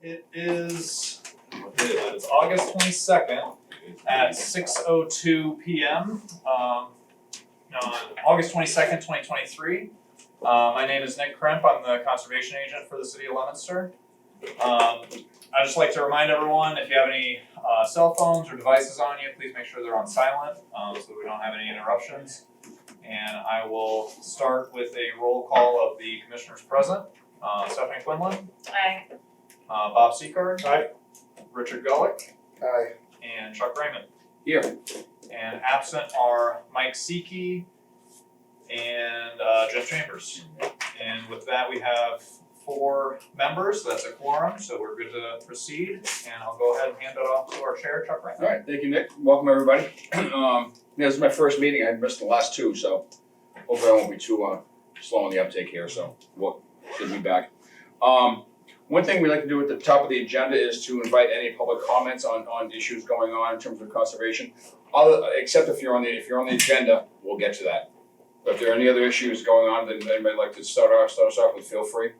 It is, it's August 22nd at 6:02 p.m. On August 22nd, 2023. My name is Nick Kremp. I'm the conservation agent for the city of Leominster. I'd just like to remind everyone, if you have any cell phones or devices on you, please make sure they're on silent so we don't have any interruptions. And I will start with a roll call of the commissioners present. Stephanie Quinlan. Aye. Bob Seacard. Aye. Richard Gullick. Aye. And Chuck Raymond. Here. And absent are Mike Seekey and Jeff Chambers. And with that, we have 4 members, so that's a quorum, so we're good to proceed. And I'll go ahead and hand it off to our chair, Chuck Raymond. All right, thank you, Nick. Welcome, everybody. This is my first meeting. I missed the last 2, so hopefully I won't be too slow on the uptake here, so we'll should be back. One thing we like to do at the top of the agenda is to invite any public comments on issues going on in terms of conservation. Except if you're on the agenda, we'll get to that. But if there are any other issues going on that anybody like to start us off with, feel free.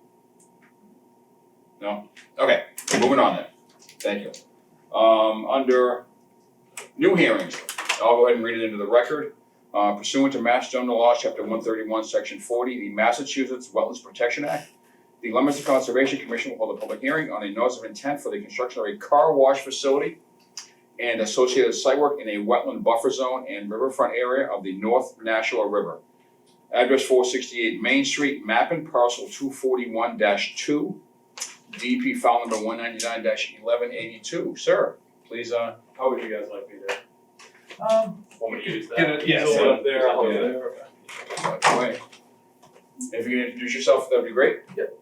No? Okay, moving on then. Thank you. Under new hearings, I'll go ahead and read it into the record. Pursuant to Mass General Law, Chapter 131, Section 40, the Massachusetts Wetlands Protection Act, the Leominster Conservation Commission will hold a public hearing on a notice of intent for the construction of a car wash facility and associated site work in a wetland buffer zone and riverfront area of the North Nashua River. Address 468 Main Street, Mappin, parcel 241-2, DP file number 199-1182. Sir, please, How would you guys like me to? Want me to use that? Get it, Yeah, so up there, I'll yeah. do there. by the way, if you can introduce yourself, that'd be great. Yep.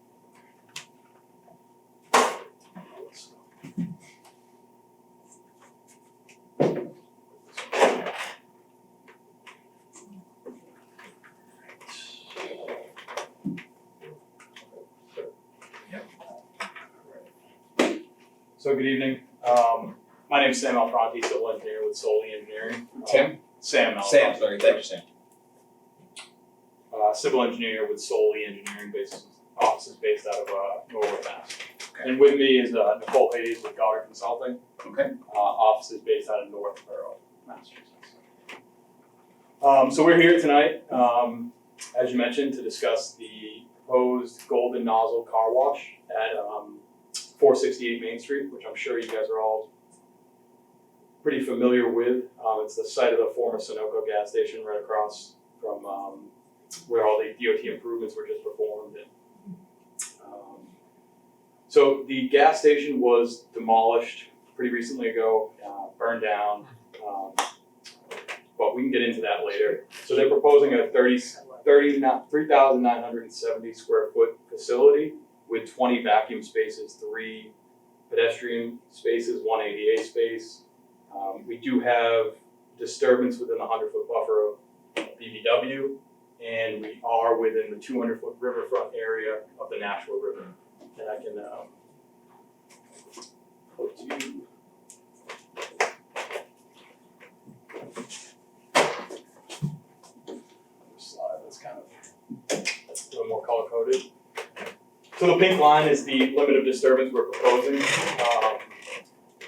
So good evening. My name's Sam Alfronti, civil engineer with Solely Engineering. Tim? Sam Alfronti. Sam, sorry, thank you, Sam. Civil engineer with Solely Engineering, offices based out of Norwood, Mass. Okay. And with me is Nicole Hayes with Goddard Consulting. Okay. Offices based out of Northborough, Massachusetts. So we're here tonight, as you mentioned, to discuss the proposed golden nozzle car wash at 468 Main Street, which I'm sure you guys are all pretty familiar with. It's the site of the former Sunoco gas station right across from where all the DOT improvements were just performed. And, so the gas station was demolished pretty recently ago, burned down, but we can get into that later. So they're proposing a 3,970 square foot facility with 20 vacuum spaces, 3 pedestrian spaces, 1 ADA space. We do have disturbance within the 100-foot buffer of BBW, and we are within the 200-foot riverfront area of the Nashua River. And I can put you. Slide that's kind of a little more color coded. So the pink line is the limit of disturbance we're proposing.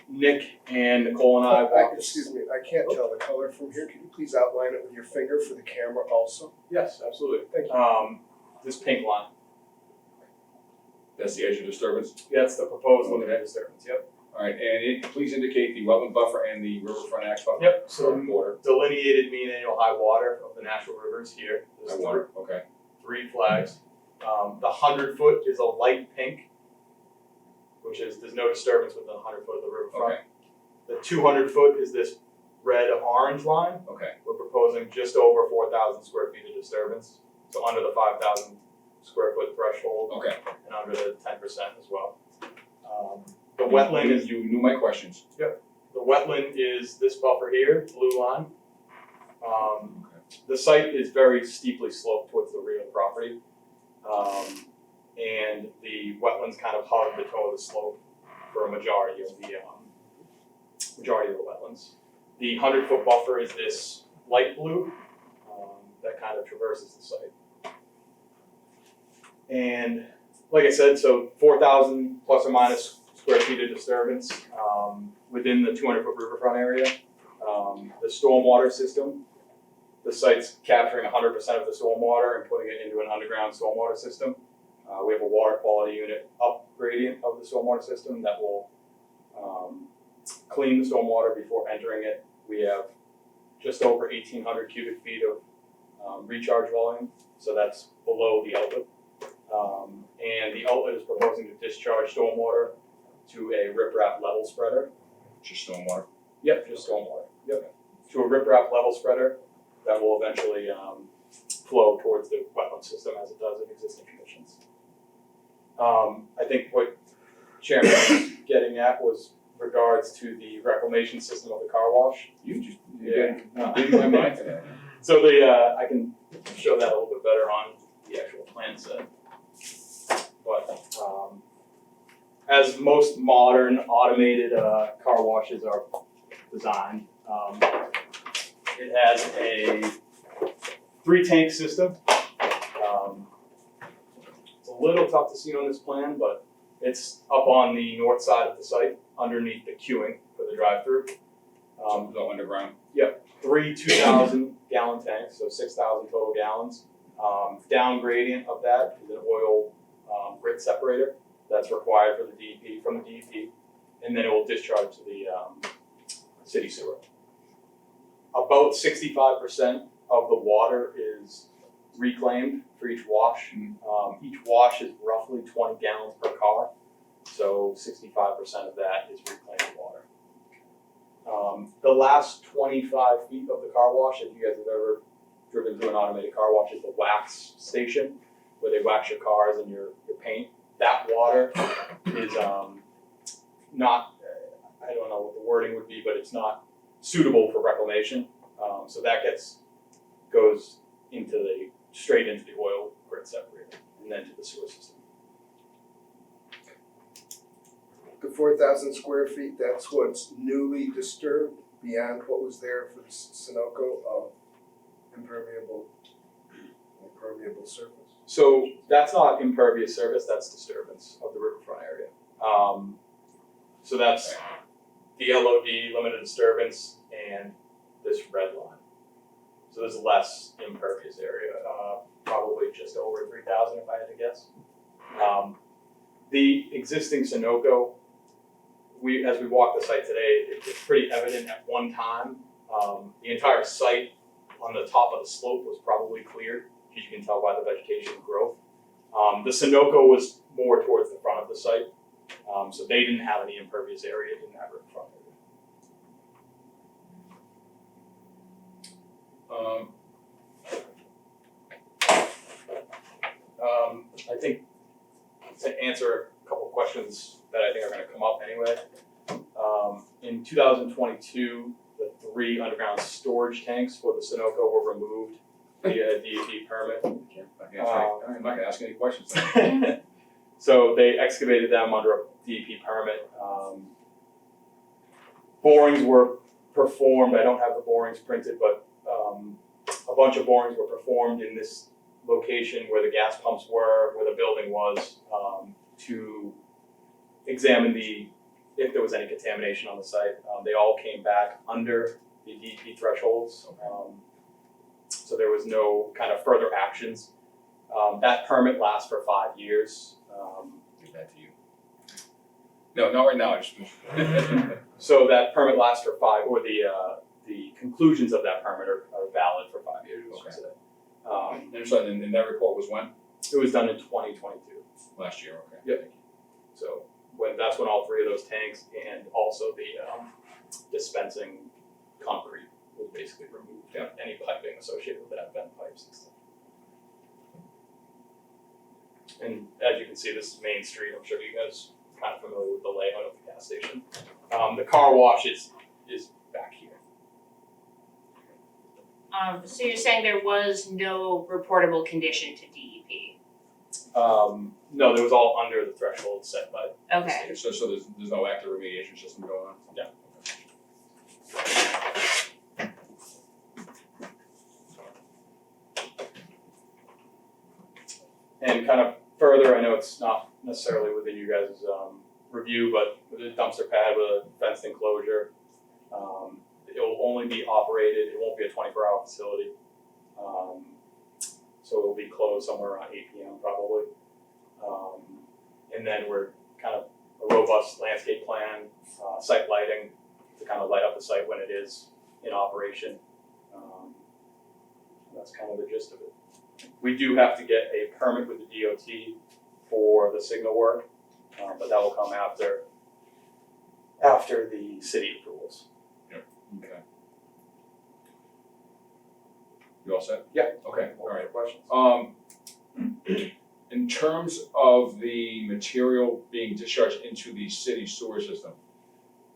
Nick and Nicole and I walked. Excuse me, I can't tell the color from here. Can you please outline it with your finger for the camera also? Yes, absolutely. Thank you. This pink line. That's the edge of disturbance. That's the proposed limit of disturbance. Yep. All right, and please indicate the wetland buffer and the riverfront axe buffer. Yep. So So water. delineated mean annual high water of the Nashua River is here. High There's water, okay. 3 flags. The 100-foot is a light pink, which is there's no disturbance with the 100-foot of the riverfront. Okay. The 200-foot is this red orange line. Okay. We're proposing just over 4,000 square feet of disturbance, so under the 5,000 square foot threshold Okay. and under the 10% as well. The wetland is You knew my questions. the wetland is this buffer here, blue line. The site is very steeply sloped towards the rear of the property. And the wetlands kind of hug the toe of the slope for a majority of the wetlands. The 100-foot buffer is this light blue that kind of traverses the site. And like I said, so 4,000 plus or minus square feet of disturbance, within the 200-foot riverfront area. The stormwater system, the site's capturing 100% of the stormwater and putting it into an underground stormwater system. We have a water quality unit up gradient of the stormwater system that will clean the stormwater before entering it. We have just over 1,800 cubic feet of recharge volume, so that's below the outlet. And the outlet is proposing to discharge stormwater to a riprap level spreader. Just stormwater. Yep, just stormwater. Yep. To a riprap level spreader that will eventually flow towards the wetland system as it does in existing conditions. I think what Chairman was getting at was regards to the reclamation system of the car wash. You just, Yeah. reading my mind today. So I can show that a little bit better on the actual plan set. But as most modern automated car washes are designed, it has a 3-tank system. It's a little tough to see on this plan, but it's up on the north side of the site, underneath the queuing for the drive-through. Go underground. 3 2,000-gallon tanks, so 6,000 total gallons. Down gradient of that is an oil grit separator that's required for the DEP, from the DEP, and then it will discharge to the city sewer. About 65% of the water is reclaimed for each wash. Each wash is roughly 20 gallons per car, so 65% of that is reclaimed water. The last 25 feet of the car wash, if you guys have ever driven through an automated car wash, is the wax station where they wax your cars and your paint. That water is not, I don't know what the wording would be, but it's not suitable for reclamation. So that goes straight into the oil grit separator and then to the sewer system. The 4,000 square feet, that's what's newly disturbed beyond what was there for the Sunoco impermeable surface. So that's not impervious surface, that's disturbance of the riverfront area. So that's the LOD, limited disturbance, and this red line. So there's less impervious area, probably just over 3,000 if I had to guess. The existing Sunoco, as we walk the site today, it's pretty evident at one time. The entire site on the top of the slope was probably cleared, as you can tell by the vegetation growth. The Sunoco was more towards the front of the site, so they didn't have any impervious area in that front area. I think to answer a couple questions that I think are going to come up anyway. In 2022, the 3 underground storage tanks for the Sunoco were removed via a DEP permit. I'm not gonna ask any questions. So they excavated them under a DEP permit. Borings were performed. I don't have the borings printed, but a bunch of borings were performed in this location where the gas pumps were, where the building was, to examine if there was any contamination on the site. They all came back under the DEP thresholds. So there was no kind of further actions. That permit lasts for 5 years. Give that to you. No, not right now. So that permit lasts for 5, or the conclusions of that permit are valid for 5 years. Okay. And that report was when? It was done in 2022. Last year, okay. Yep. So that's when all 3 of those tanks and also the dispensing concrete was basically removed. Yeah. Any piping associated with that, vent pipes and stuff. And as you can see, this is Main Street. I'm sure you guys are kind of familiar with the layout of the gas station. The car wash is back here. So you're saying there was no reportable condition to DEP? No, there was all under the threshold set by. Okay. So there's no active remediation system going on? Yeah. And kind of further, I know it's not necessarily within you guys' review, but with a dumpster pad with a fenced enclosure. It will only be operated, it won't be a 24-hour facility. So it'll be closed somewhere around 8 p.m. probably. And then we're kind of a robust landscape plan, site lighting to kind of light up the site when it is in operation. That's kind of the gist of it. We do have to get a permit with the DOT for the signal work, but that will come after the city approvals. Okay. You all set? Yeah. Okay, all right. Questions? In terms of the material being discharged into the city sewer system,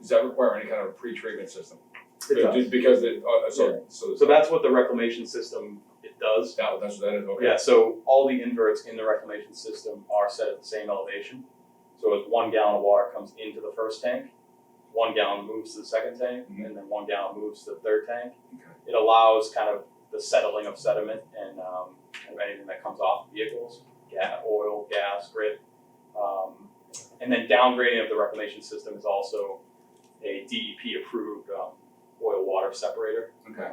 does that require any kind of a pre-treatment system? It does. Because it, So that's what the reclamation system does. that's what that is, okay. Yeah, so all the inverts in the reclamation system are set at the same elevation. So as 1 gallon of water comes into the first tank, 1 gallon moves to the second tank, and then 1 gallon moves to the third tank. Okay. It allows kind of the settling of sediment and kind of anything that comes off vehicles, oil, gas, grit. And then downgrading of the reclamation system is also a DEP approved oil water separator. Okay.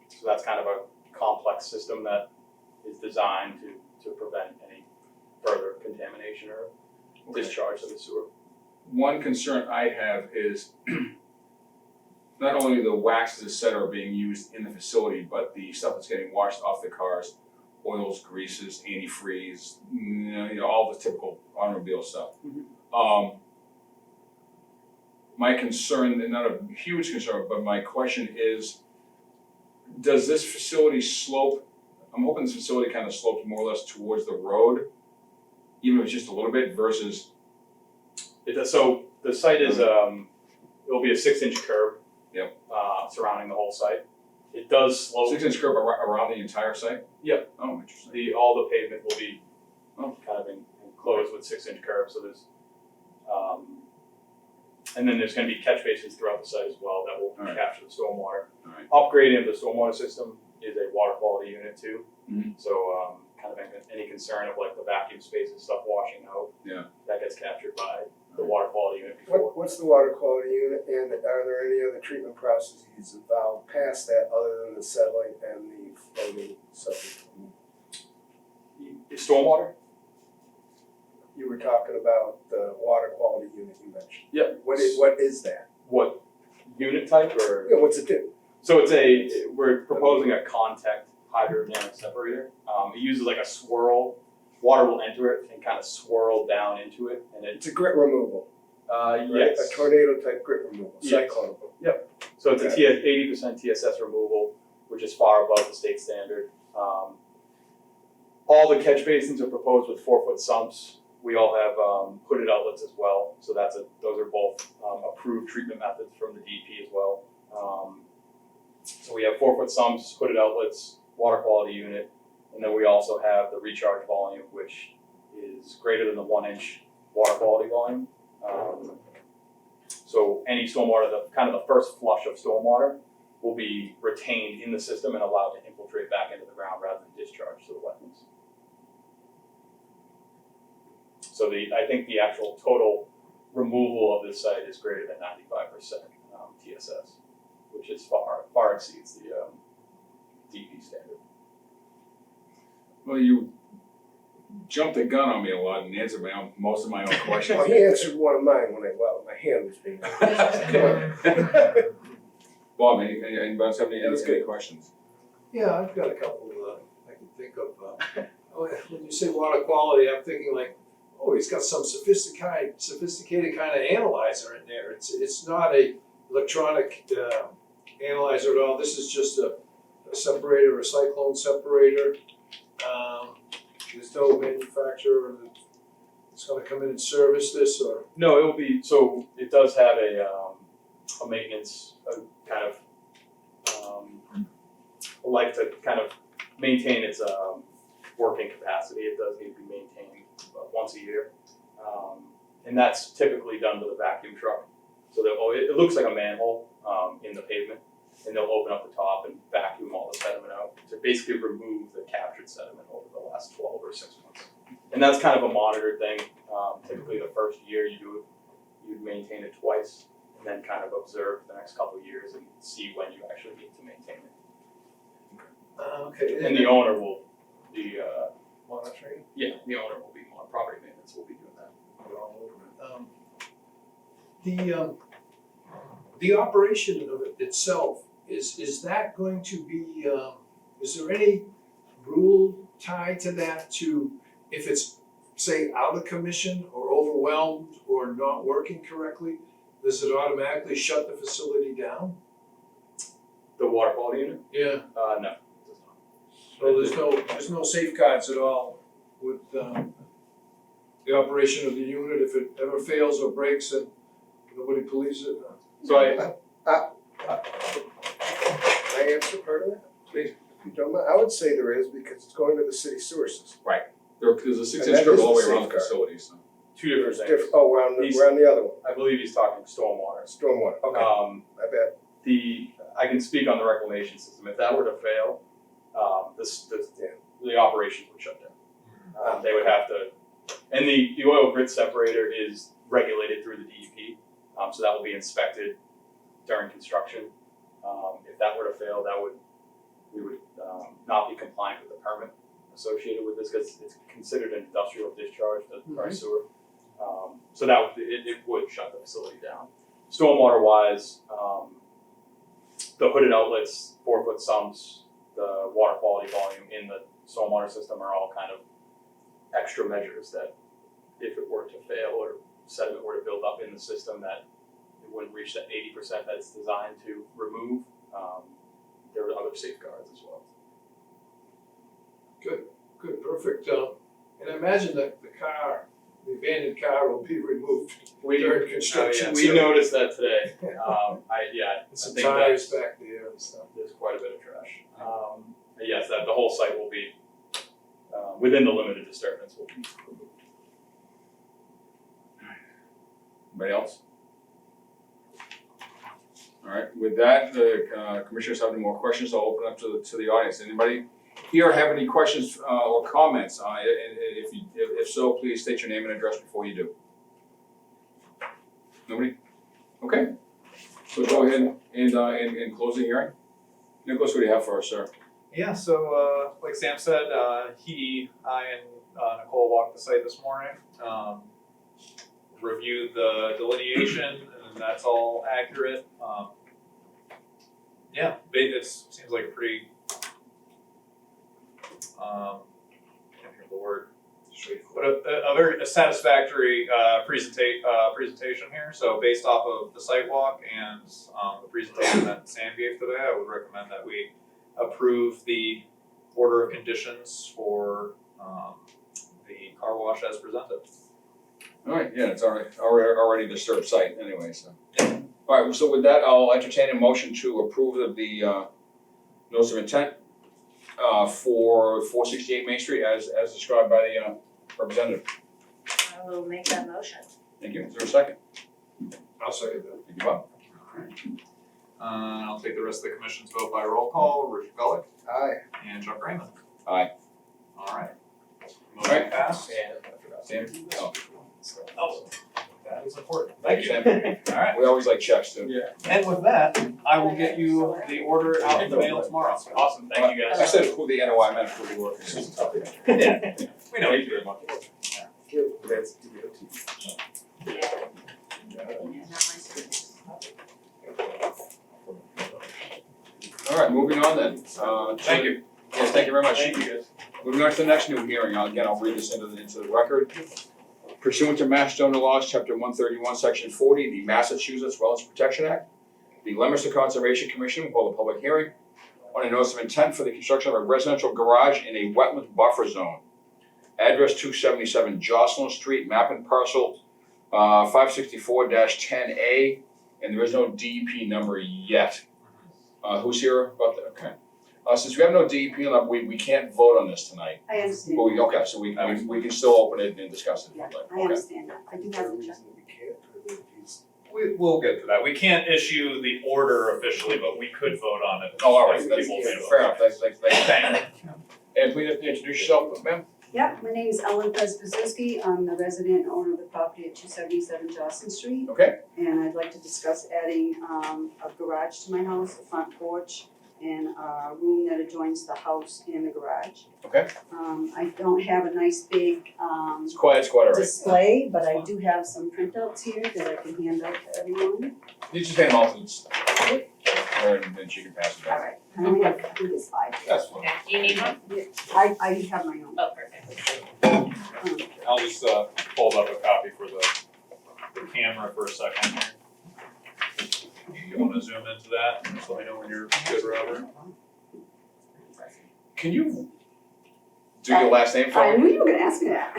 So that's kind of a complex system that is designed to prevent any further contamination or discharge of the sewer. One concern I have is not only the waxes, et cetera, are being used in the facility, but the stuff that's getting washed off the cars, oils, greases, antifreeze, all the typical automobile stuff. My concern, and not a huge concern, but my question is, does this facility slope, I'm hoping this facility kind of slopes more or less towards the road, even if it's just a little bit, versus It does, so the site is, it'll be a 6-inch curb. Yep. Surrounding the whole site. It does slope. 6-inch curb around the entire site? Yep. Oh, interesting. All the pavement will be kind of enclosed with 6-inch curbs, so there's, and then there's gonna be catch basins throughout the site as well that will Alright. capture the stormwater. Alright. Upgrading of the stormwater system is a water quality unit too. Mhm. So, kind of any concern of like the vacuum space and stuff washing out. Yeah. That gets captured by the water quality unit before. What's the water quality unit, and are there any other treatment processes involved past that other than the settling and the floating subject? Stormwater? You were talking about the water quality unit you mentioned. Yep. What is that? What, unit type or? Yeah, what's it do? So we're proposing a contact hydrodynamic separator. It uses like a swirl, water will enter it and kind of swirl down into it and It's a grit removal, right? yes. A tornado type grit removal, Yes. cyclone. So it's a 80% TSS removal, which is far above the state standard. All the catch basins are proposed with 4-foot sumps. We all have hooded outlets as well, so those are both approved treatment methods from the DEP as well. So we have 4-foot sumps, hooded outlets, water quality unit, and then we also have the recharge volume, which is greater than the 1-inch water quality volume. So any stormwater, kind of the first flush of stormwater will be retained in the system and allowed to infiltrate back into the ground rather than discharge to the wetlands. So I think the actual total removal of this site is greater than 95% TSS, which is far exceeds the DEP standard. Well, you jumped the gun on me a lot and answered most of my own questions. Well, he answered one of mine when my hand was being raised. Bob, anybody else have That was any good. questions? Yeah, I've got a couple I can think of. When you say water quality, I'm thinking like, oh, he's got some sophisticated kind of analyzer in there. It's not a electronic analyzer at all. This is just a separator, a cyclone separator. There's no manufacturer that's gonna come in and service this, or? No, it does have a maintenance, kind of, like to kind of maintain its working capacity. It does need to be maintained about once a year. And that's typically done with a vacuum truck. So it looks like a manhole in the pavement, and they'll open up the top and vacuum all the sediment out to basically remove the captured sediment over the last 12 or 6 months. And that's kind of a monitored thing. Typically the first year you do you'd maintain it twice, and then kind of observe the next couple of years and see when you actually need to maintain it. Okay. And the owner will be, Monitoring. the owner will be, property maintenance will be doing that. The operation of it itself, is that going to be, is there any rule tied to that to if it's, say, out of commission or overwhelmed or not working correctly, does it automatically shut the facility down? The water quality unit? Yeah. No, it does not. So there's no safeguards at all with the operation of the unit, if it ever fails or breaks and nobody polices it? So I, Can I answer part of that? Please. If you don't mind, I would say there is because it's going to the city sewer system. There's a 6-inch And that strip is all the way the around the safeguard. facility, so. two different It's things. different, oh, we're on the other one, I believe he's talking stormwater. stormwater, okay, my bad. I can speak on the reclamation system. If that were to fail, the operations would shut down. They would have to, and the oil grit separator is regulated through the DEP, so that will be inspected during construction. If that were to fail, we would not be compliant with the permit associated with this because it's considered an industrial discharge to our sewer. So it would shut the facility down. Stormwater wise, the hooded outlets, 4-foot sumps, the water quality volume in the stormwater system are all kind of extra measures that if it were to fail or sediment were to build up in the system that it wouldn't reach that 80% that it's designed to remove. There are other safeguards as well. Good, perfect. And I imagine that the abandoned car will be removed during construction. We noticed that today. I Some think tires that's, back there and stuff. there's quite a bit of trash. Yes, that the whole site will be within the limited disturbance will be removed. Anybody else? All right, with that, the commissioners have any more questions, I'll open up to the audience. Anybody here have any questions or comments? And if so, please state your name and address before you do. Nobody? Okay, so go ahead and close the hearing. Nicholas, what do you have for us, sir? Yeah, so like Sam said, I and Nicole walked the site this morning, reviewed the delineation, and that's all accurate. It seems like a pretty, can't think of the word, but a very satisfactory presentation here. So based off of the site walk and the presentation that Sam gave today, I would recommend that we approve the order of conditions for the car wash as presented. All right, yeah, it's already disturbed site anyway, so. All right, so with that, I'll entertain a motion to approve of the notice of intent for 468 Main Street as described by the representative. I will make that motion. Thank you. Is there a second? I'll second that. Thank you, Bob. I'll take the rest of the commission's vote by roll call. Richard Gulick Aye. and Chuck Raymond. Aye. All right. All right. Motion passed. And I forgot. Sam? Oh, Oh, that is important. thank you, Sam. All right. We always like checks too. Yeah. And with that, I will get you the order out in the mail tomorrow. Awesome. Thank you I guys. said who the NOI meant for the work. Yeah, we know. Thank you very much. That's DOT. Yeah. Not my students. All right, moving on then. Thank you. Yes, thank you very much. Thank you guys. Moving on to the next new hearing, again, I'll read this into the record. Pursuant to Mass General Laws, Chapter 131, Section 40, the Massachusetts Wetlands Protection Act, the Leominster Conservation Commission will hold a public hearing on a notice of intent for the construction of a residential garage in a wetland buffer zone. Address 277 Jocelyn Street, map and parcel 564-10A, and there is no DEP number yet. Who's here about that? Okay. Since we have no DEP number, we can't vote on this tonight. I understand. But okay, so we can still open it and discuss it. Yeah, Like, I okay. understand that. I do have the check. We can't, or that he's- We'll get to that. We can't issue the order officially, but we could vote on it. Oh, all right, if that's people made a vote. fair enough, thanks. Thank you. And please introduce yourself, ma'am. Yep, my name is Ellen Presbyzewski. I'm the resident and owner of the property at 277 Jocelyn Street. Okay, And I'd like to discuss adding a garage to my house, a front porch, and a room that adjoins the house and the garage. okay. I don't have a nice big It's quite all right. display, but I do have some printouts here that I can hand out to everyone. You just hand them all to her and then she can pass it All back. right, I only have, I think it's 5. That's fine. Okay, do you need one? I have my own. Oh, perfect. I'll just hold up a copy for the camera for a second here. You wanna zoom into that, just let me know when you're good, Robert? Can you do your last name for I me? knew you were gonna ask me that.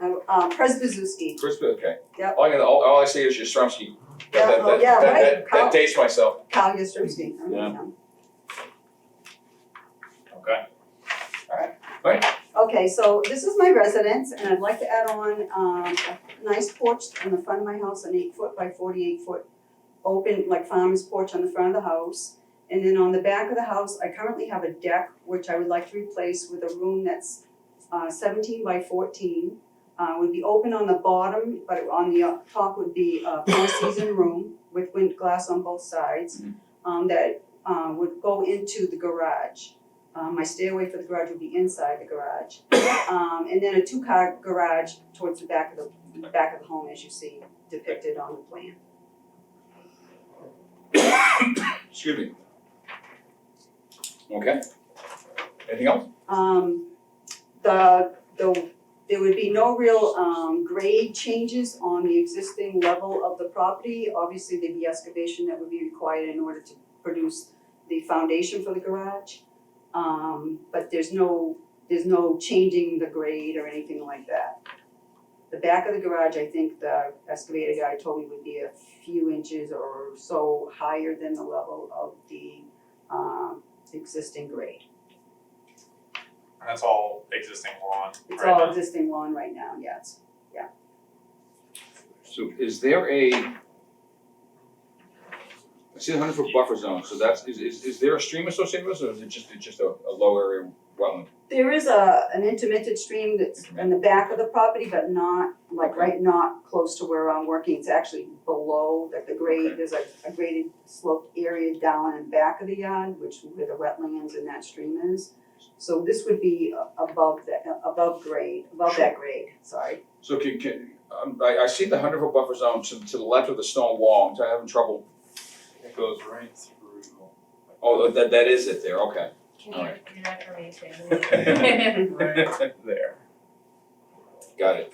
Presbyzewski. Chris, okay. Yep. All I see is Yastrzemski. Yeah, oh, yeah, right. That dates myself. Kyle Yastrzemski. Yeah. Okay. Okay, so this is my residence, and I'd like to add on a nice porch in the front of my house, an 8-foot by 48-foot open, like farmer's porch on the front of the house. And then on the back of the house, I currently have a deck, which I would like to replace with a room that's 17 by 14. Would be open on the bottom, but on the top would be a 4-season room with wind glass on both sides, that would go into the garage. My stairway for the garage would be inside the garage. And then a 2-car garage towards the back of the home, as you see depicted on the plan. Excuse me. Okay. Anything else? There would be no real grade changes on the existing level of the property. Obviously, there'd be excavation that would be required in order to produce the foundation for the garage. But there's no changing the grade or anything like that. The back of the garage, I think the excavator guy told me would be a few inches or so higher than the level of the existing grade. And that's all existing lawn It's right all now. existing lawn right now, yes. So is there I see the 100-foot buffer zone, so that's, is there a stream associated with this, or is it just a low area wetland? There is an intermittent stream that's in the back of the property, but not, like, not close to where I'm working. It's actually below, like the grade, there's a graded sloped area down in back of the yard, where the wetlands and that stream is. So this would be above that grade, sorry. So I see the 100-foot buffer zone to the left of the stone wall, I'm having trouble. It goes right through. Oh, that is it there, okay. Can you do that for me too? Right there. Got it.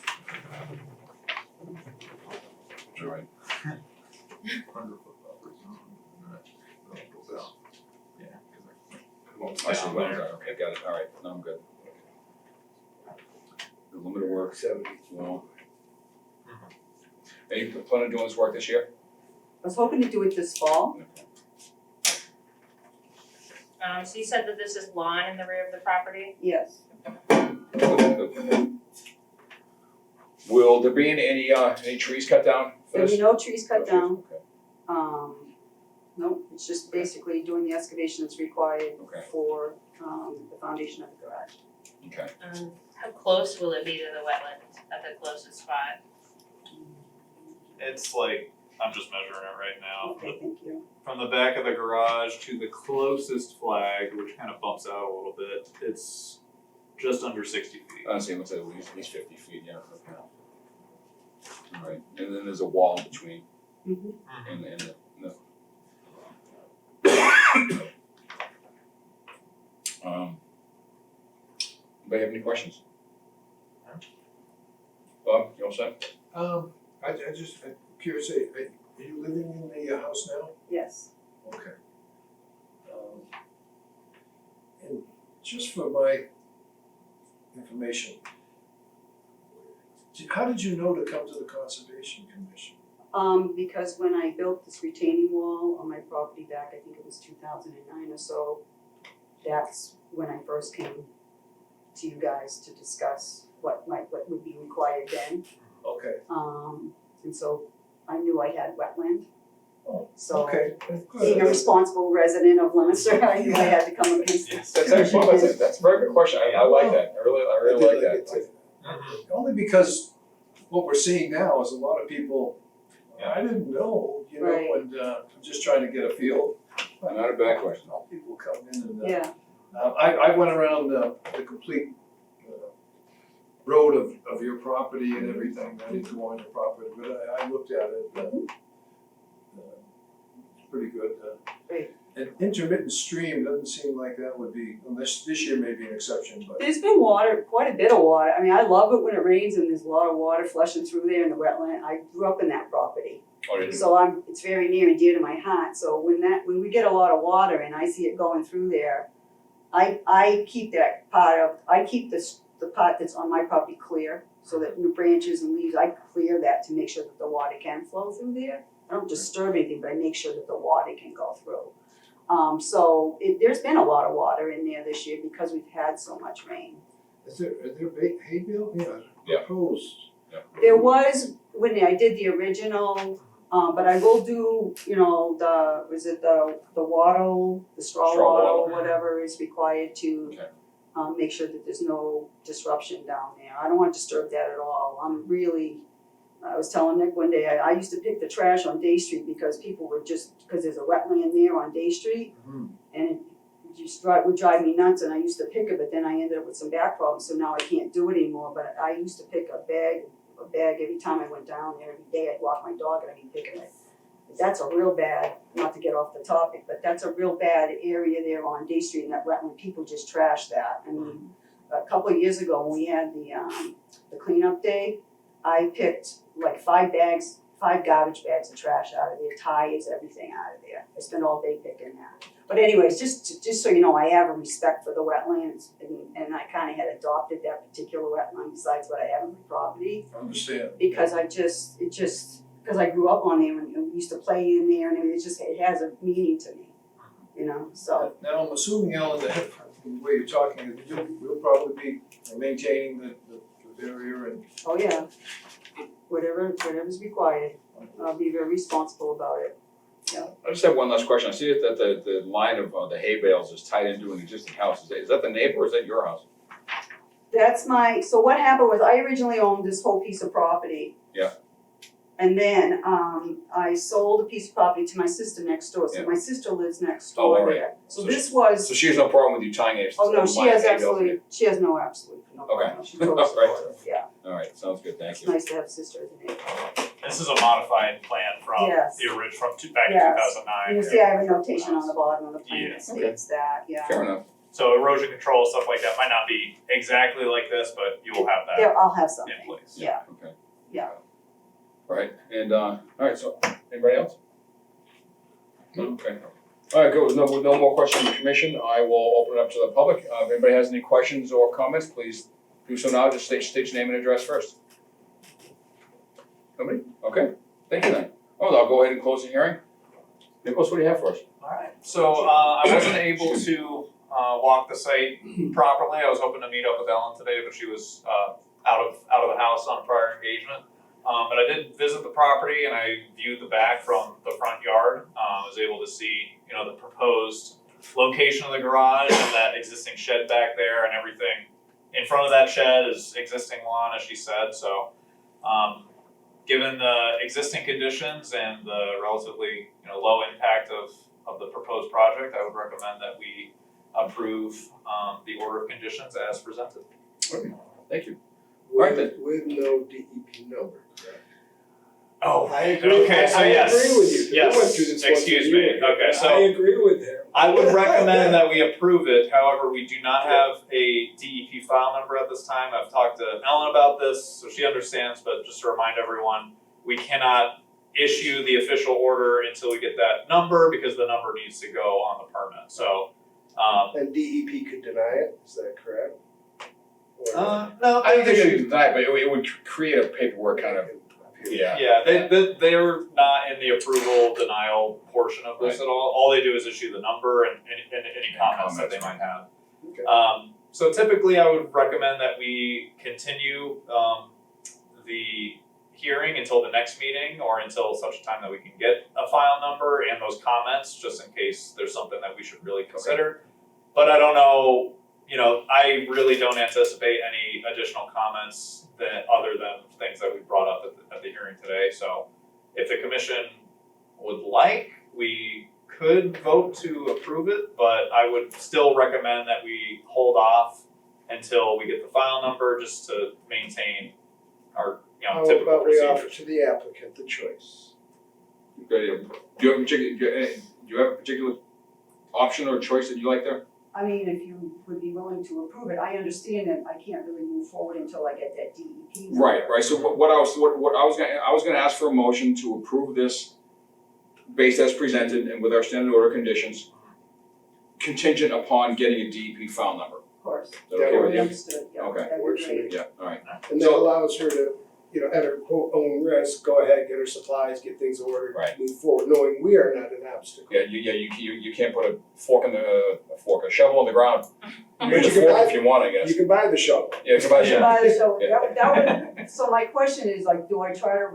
All right. 100-foot buffer zone. Alright, goes out. Yeah. I see, well, okay, got it, all right, no, I'm good. The limit of work, 70. well. Are you planning on doing this work this year? I was hoping to do it this fall. So you said that this is lawn in the rear of the property? Yes. Will there be any trees cut down for There'll this? be no trees cut down. Okay. No, it's just basically doing the excavation that's required Okay. for the foundation of the garage. Okay. How close will it be to the wetland at the closest spot? It's like, I'm just measuring it right now. Okay, thank you. From the back of the garage to the closest flag, which kind of bumps out a little bit, it's just under 60 feet. Honestly, I'm gonna say at least 50 feet, yeah, okay. All right, and then there's a wall in between, Mhm. and the. Anybody have any questions? Bob, you all set? I'm curious, are you living in the house now? Yes. Okay. And just for my information, how did you know to come to the Conservation Commission? Because when I built this retaining wall on my property back, I think it was 2009 or so, that's when I first came to you guys to discuss what would be required then. Okay, And so I knew I had wetland. So, Okay, that's good. being a responsible resident of Leominster, I knew I had to come against it. Yes. That's actually, that's a very good question, I like that, I really like it that. too. Mhm. Only because what we're seeing now is a lot of people, I didn't know, Right. and I'm just trying to get a feel. Not a bad question. People come in and, Yeah, I went around the complete road of your property and everything. I didn't go on your property, but I looked at it. It's pretty good. Great. An intermittent stream doesn't seem like that would be, unless this year may be an exception, but. there's been water, quite a bit of water. I mean, I love it when it rains and there's a lot of water flushing through there in the wetland. I grew up in that property. Oh, did you? So it's very near and dear to my heart, so when we get a lot of water and I see it going through there, I keep that I keep the part that's on my property clear, so that new branches and leaves, I clear that to make sure that the water can flow through there. I don't disturb anything, but I make sure that the water can go through. There's been a lot of water in there this year because we've had so much rain. Is there hay bale? Yeah. Proposed. There was, when I did the original, but I will do, the wattle, the straw Straw wattle, wattle. whatever is required to Okay. make sure that there's no disruption down there. I don't want to disturb that at all. I was telling Nick one day, I used to pick the trash on Day Street because people were because there's a wetland there on Day Street. Mhm. And it would drive me nuts, and I used to pick it, but then I ended up with some back problems, so now I can't do it anymore. But I used to pick a bag every time I went down there. Every day I'd walk my dog and I'd be picking it. That's a real bad, not to get off the topic, but that's a real bad area there on Day Street in that wetland. People just trash that. I mean, a couple of years ago when we had the cleanup day, I picked like 5 garbage bags of trash out of there, tires, everything out of there. I spent all day picking that. But anyways, just so you know, I have a respect for the wetlands, and I kind of had adopted that particular wetland besides what I have on my property, I understand. because because I grew up on there and we used to play in there, and it has a meaning to me, so. Now, I'm assuming, Alan, that the way you're talking, you'll probably be maintaining the barrier and. Oh, yeah, whatever's required, I'll be very responsible about it. I just have one last question, I see that the line of the hay bales is tied into an existing house, is that the neighbor or is that your house? So what happened was I originally owned this whole piece of property. Yeah. And then I sold a piece of property to my sister next door, so Yeah. my sister lives next Oh, door all right. there. So So this was, So she has no problem with you tying it? oh no, she line of has hay bales in absolutely, she has no absolute, no Okay. problem, she's totally All right. supportive, yeah. Alright, sounds good, thank It's you. nice to have a sister as a neighbor. This is a modified plan from Yes. the original, back in Yes. 2009. You see, I have a notation on the bottom of the plan Yeah. that states that, yeah. Fair enough. So erosion control, stuff like that might not be exactly like this, but you will have that There, I'll have something, in place. yeah. Okay. Yeah. Alright, and alright, so anybody else? Okay. Alright, good, with no more questions from the commission, I will open it up to the public. If anybody has any questions or comments, please do so now, just state your name and address first. Nobody? Okay, thank you then. Oh, I'll go ahead and close the hearing. Nicholas, what do you have for us? Alright, so I wasn't able to walk the site properly. I was hoping to meet up with Ellen today, but she was out of the house on a prior engagement. But I did visit the property and I viewed the back from the front yard. I was able to see, the proposed location of the garage and that existing shed back there, and everything in front of that shed is existing lawn, as she said. So, given the existing conditions and the relatively, low impact of the proposed project, I would recommend that we approve the order of conditions as presented. Okay, thank you. Right then. With no DEP number, correct? Oh, I agree. okay, so I yes, agree with you. yes, I went through this once excuse with me, you. okay, so. I agree with him. I would recommend that we approve it, however, we do not have a DEP file number at this time. I've talked to Ellen about this, so she understands, but just to remind everyone, we cannot issue the official order until we get that number, because the number needs to go on the permit, so, And DEP could deny it, is that correct? Or- no, I don't think they it would deny, but it would create a paperwork kind of, yeah. Yeah, they're not in the approval denial portion of this at all. All they do is issue the number and any comments that they might have. Okay. So typically I would recommend that we continue the hearing until the next meeting or until such a time that we can get a file number and those comments, just in case there's something that we should really consider. But I don't know, I really don't anticipate any additional comments other than things that we brought up at the hearing today. So if the commission would like, we could vote to approve it, but I would still recommend that we hold off until we get the file number, just to maintain our, How typical about we offer procedures. to the applicant the choice? Okay, do you have a particular option or choice that you like there? I mean, if you would be willing to approve it, I understand that I can't really move forward until I get that DEP number. Right, so what I was gonna ask for a motion to approve this based as presented and with our standard order conditions, contingent upon getting a DEP file number. Of course. Is that okay with Totally you? understood, yeah, Okay. that'd be Works for great. me. Yeah, alright. And that allows her to, at her quote own risk, go ahead, get her supplies, get things ordered, Right. move forward, knowing we are not an obstacle. Yeah, you can't put a shovel in the ground. You But can you can fork buy- if you want, I guess. You can buy the shovel. Yeah, it's about, Yeah. So Yeah. that would, so my question is like, do I try to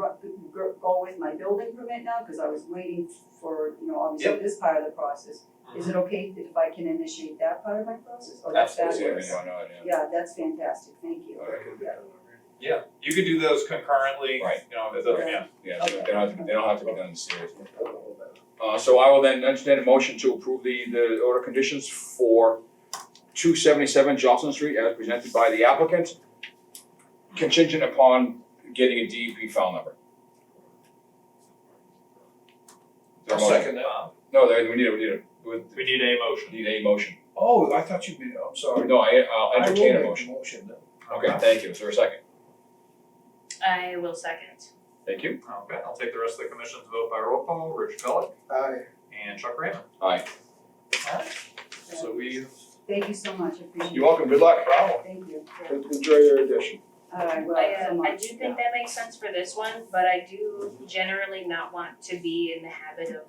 go with my building permit now? Cause I was waiting for, obviously this part of the process. Is it okay if I can initiate that part of my process? Or that's Absolutely. fabulous? Yeah, that's fantastic, thank you. That can be done already. Yeah, you could do those concurrently, Right. it doesn't, yeah. yeah, they don't have to be done in series. I don't know that. So I will then entertain a motion to approve the order conditions for 277 Johnson Street as presented by the applicant, contingent upon getting a DEP file number. Is there a I'll motion? second that. No, we need We need a motion. a motion. Oh, I thought you'd be, I'm sorry. No, I'll entertain a I will motion. make a motion then. Okay, thank you. Is there a second? I will second. Thank you. Okay, I'll take the rest of the commission's vote by roll call. Rich Pellick Aye. and Chuck Raymond. Aye. Alright, so we, Thank you so much, I appreciate it. You're welcome. Good luck. problem. Thank you. Enjoy your addition. I will I so much. do think that makes sense for this one, but I do generally not want to be in the habit of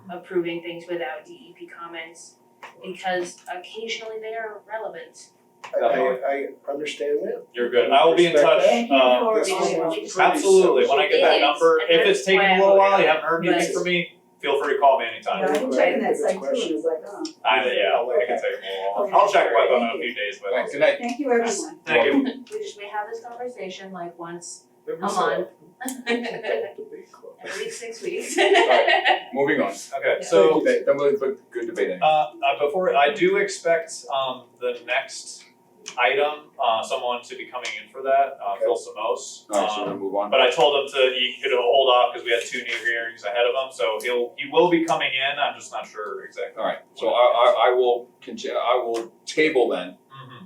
approving things without DEP comments, because occasionally they are relevant. I understand that. You're good. I will be in touch. Thank you for This one was Please. pretty Absolutely. When I get that It is, number, and if that's it's taking why a I little while, voted you haven't heard anything Right. from me, feel free to call me Yeah, anytime. I've been checking that site too, and it's like, oh. I can take a little. I'll check with them in a few days, but. Thanks. Good night. Thank you, everyone. Thank you. We have this conversation like once Every a so month, often. Debate club. every 6 weeks. Moving on. Okay, so, But good debate anyway. before, I do expect, the next item, someone to be coming in for that, Phil Samos. Alright, so we're gonna move on. But I told him he could hold off because we had 2 new hearings ahead of him, so he will be coming in, I'm just not sure exactly. Alright, so I will table then,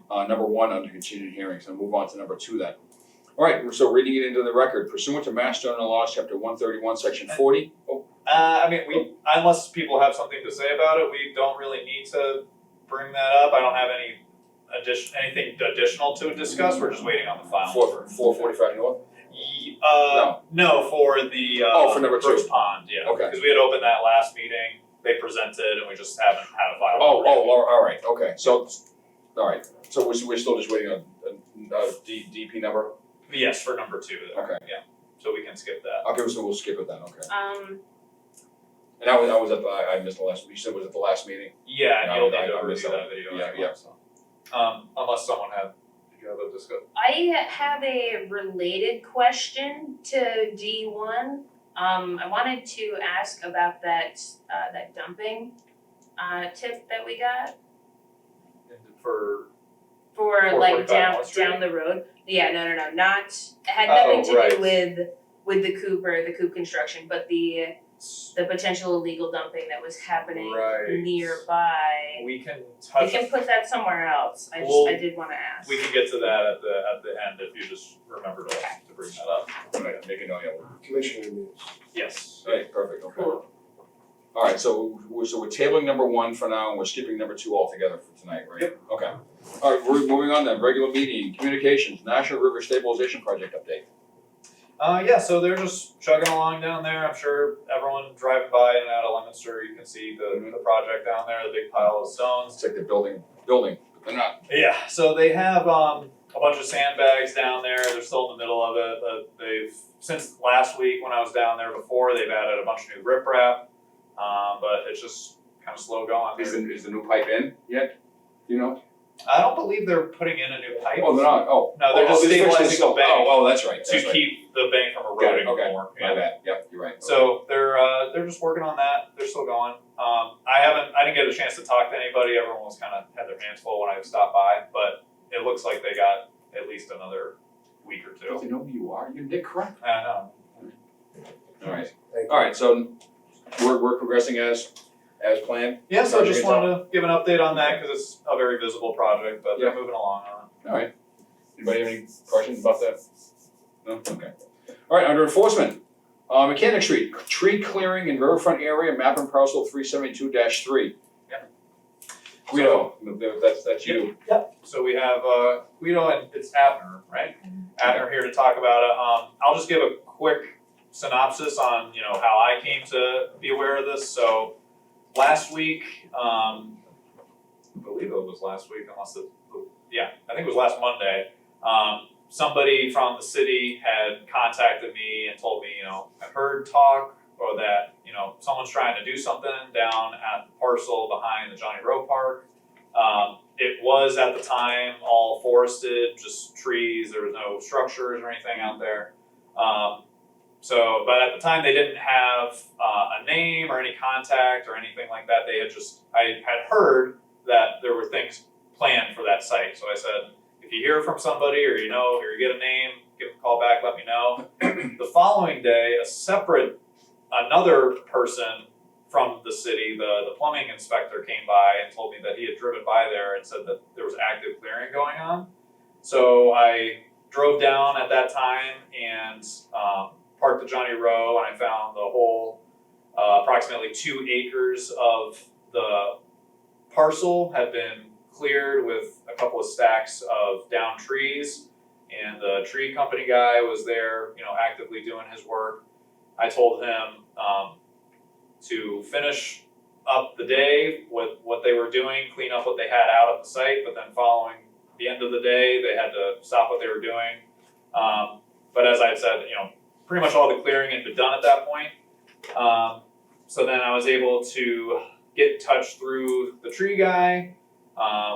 Mhm. number 1 under continued hearings and move on to number 2 then. Alright, so reading it into the record, pursuant to Mass General Laws, Chapter 131, Section 40. I mean, unless people have something to say about it, we don't really need to bring that up. I don't have anything additional to discuss. We're just waiting on the final. 445 North? No, for the for number 2. Brooks Pond, yeah. Okay. Because we had opened that last meeting, they presented, and we just haven't had a final. Alright, okay, so we're still just waiting on a DP number? Yes, for number 2 then. Okay. Yeah, so we can skip that. Okay, so we'll skip it then, okay. Um, And I was at I missed the last, you said it was at the last meeting? Yeah, and No, you'll need I to missed review that. that video Yeah, anyway, yeah. so. Unless someone did you have a discussion? I have a related question to D1. I wanted to ask about that dumping tip that we got For, for 445 like North Street? down the road. Yeah, no, not, it had Oh, nothing to right. do with the coop construction, but the potential illegal dumping that was happening Right. nearby. we can We touch, can put that somewhere else. I Well, did wanna ask. we can get to that at the end if you just remember to bring that up. Alright, make a note, yeah. Commissioner news. Yes. Right, perfect, okay. Cool. Alright, so we're tabling number 1 for now, and we're skipping number 2 altogether for tonight, right? Yep. Okay. Alright, we're moving on then, regular meeting, communications, National River Stabilization Project update. Yeah, so they're just chugging along down there. I'm sure everyone driving by and out of Leominster, you can see the project down there, the big pile of stones. It's like they're building, but they're not. Yeah, so they have a bunch of sandbags down there, they're still in the middle of it, but they've, since last week when I was down there before, they've added a bunch of new riprap. But it's just kind of slow going. Is the new pipe in yet? Do you know? I don't believe they're putting in a new pipe. Oh, they're not, oh. No, they're just fixing stabilizing the bank Oh, that's right, to that's right. keep the bank from Got it, eroding okay. more. My bad, yep, you're right. So they're just working on that. They're still going. I didn't get a chance to talk to anybody. Everyone was kind of had their hands full when I stopped by, but it looks like they got at least another week or Don't two. they know who you are? You're Nick Crump. I know. Alright, Thank you. alright, so we're progressing as planned? Yeah, so I Roger, just you can wanted to give an update on that because it's a very visible project, but they're Yeah. moving along on it. Alright. Anybody have any questions about that? No? Okay. Alright, under enforcement, Mechanic Street, tree clearing in riverfront area, map and parcel 372-3. Yeah. Guido, that's you. So we have Guido and it's Abner, right? Abner here to talk about it. I'll just give a quick synopsis on how I came to be aware of this. So last week, I believe it was last week, I think it was last Monday. Somebody from the city had contacted me and told me, I've heard talk or that, someone's trying to do something down at the parcel behind the Johnny Rowe Park. It was at the time all forested, just trees, there was no structures or anything out there. But at the time they didn't have a name or any contact or anything like that. I had heard that there were things planned for that site. So I said, if you hear from somebody or or you get a name, give them a call back, let me know. The following day, another person from the city, the plumbing inspector came by and told me that he had driven by there and said that there was active clearing going on. So I drove down at that time and parked the Johnny Rowe, and I found the whole approximately 2 acres of the parcel had been cleared with a couple of stacks of downed trees, and the tree company guy was there, actively doing his work. I told him to finish up the day with what they were doing, clean up what they had out at the site, but then following the end of the day, they had to stop what they were doing. But as I had said, pretty much all the clearing had been done at that point. So then I was able to get in touch through the tree guy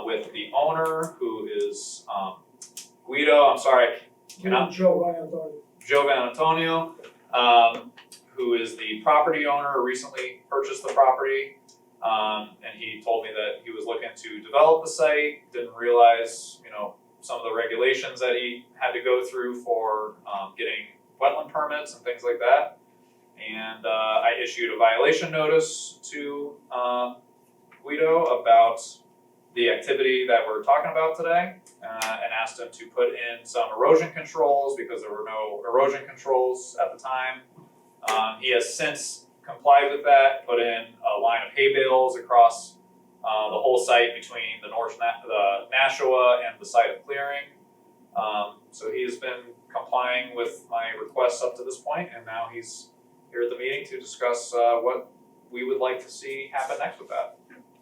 with the owner, who is Guido. I'm sorry, Joe Van Antonio, who is the property owner, recently purchased the property. And he told me that he was looking to develop the site, didn't realize, some of the regulations that he had to go through for getting wetland permits and things like that. And I issued a violation notice to Guido about the activity that we're talking about today, and asked him to put in some erosion controls because there were no erosion controls at the time. He has since complied with that, put in a line of hay bales across the whole site between the Nashua and the site of clearing. So he's been complying with my requests up to this point, and now he's here at the meeting to discuss what we would like to see happen next with that.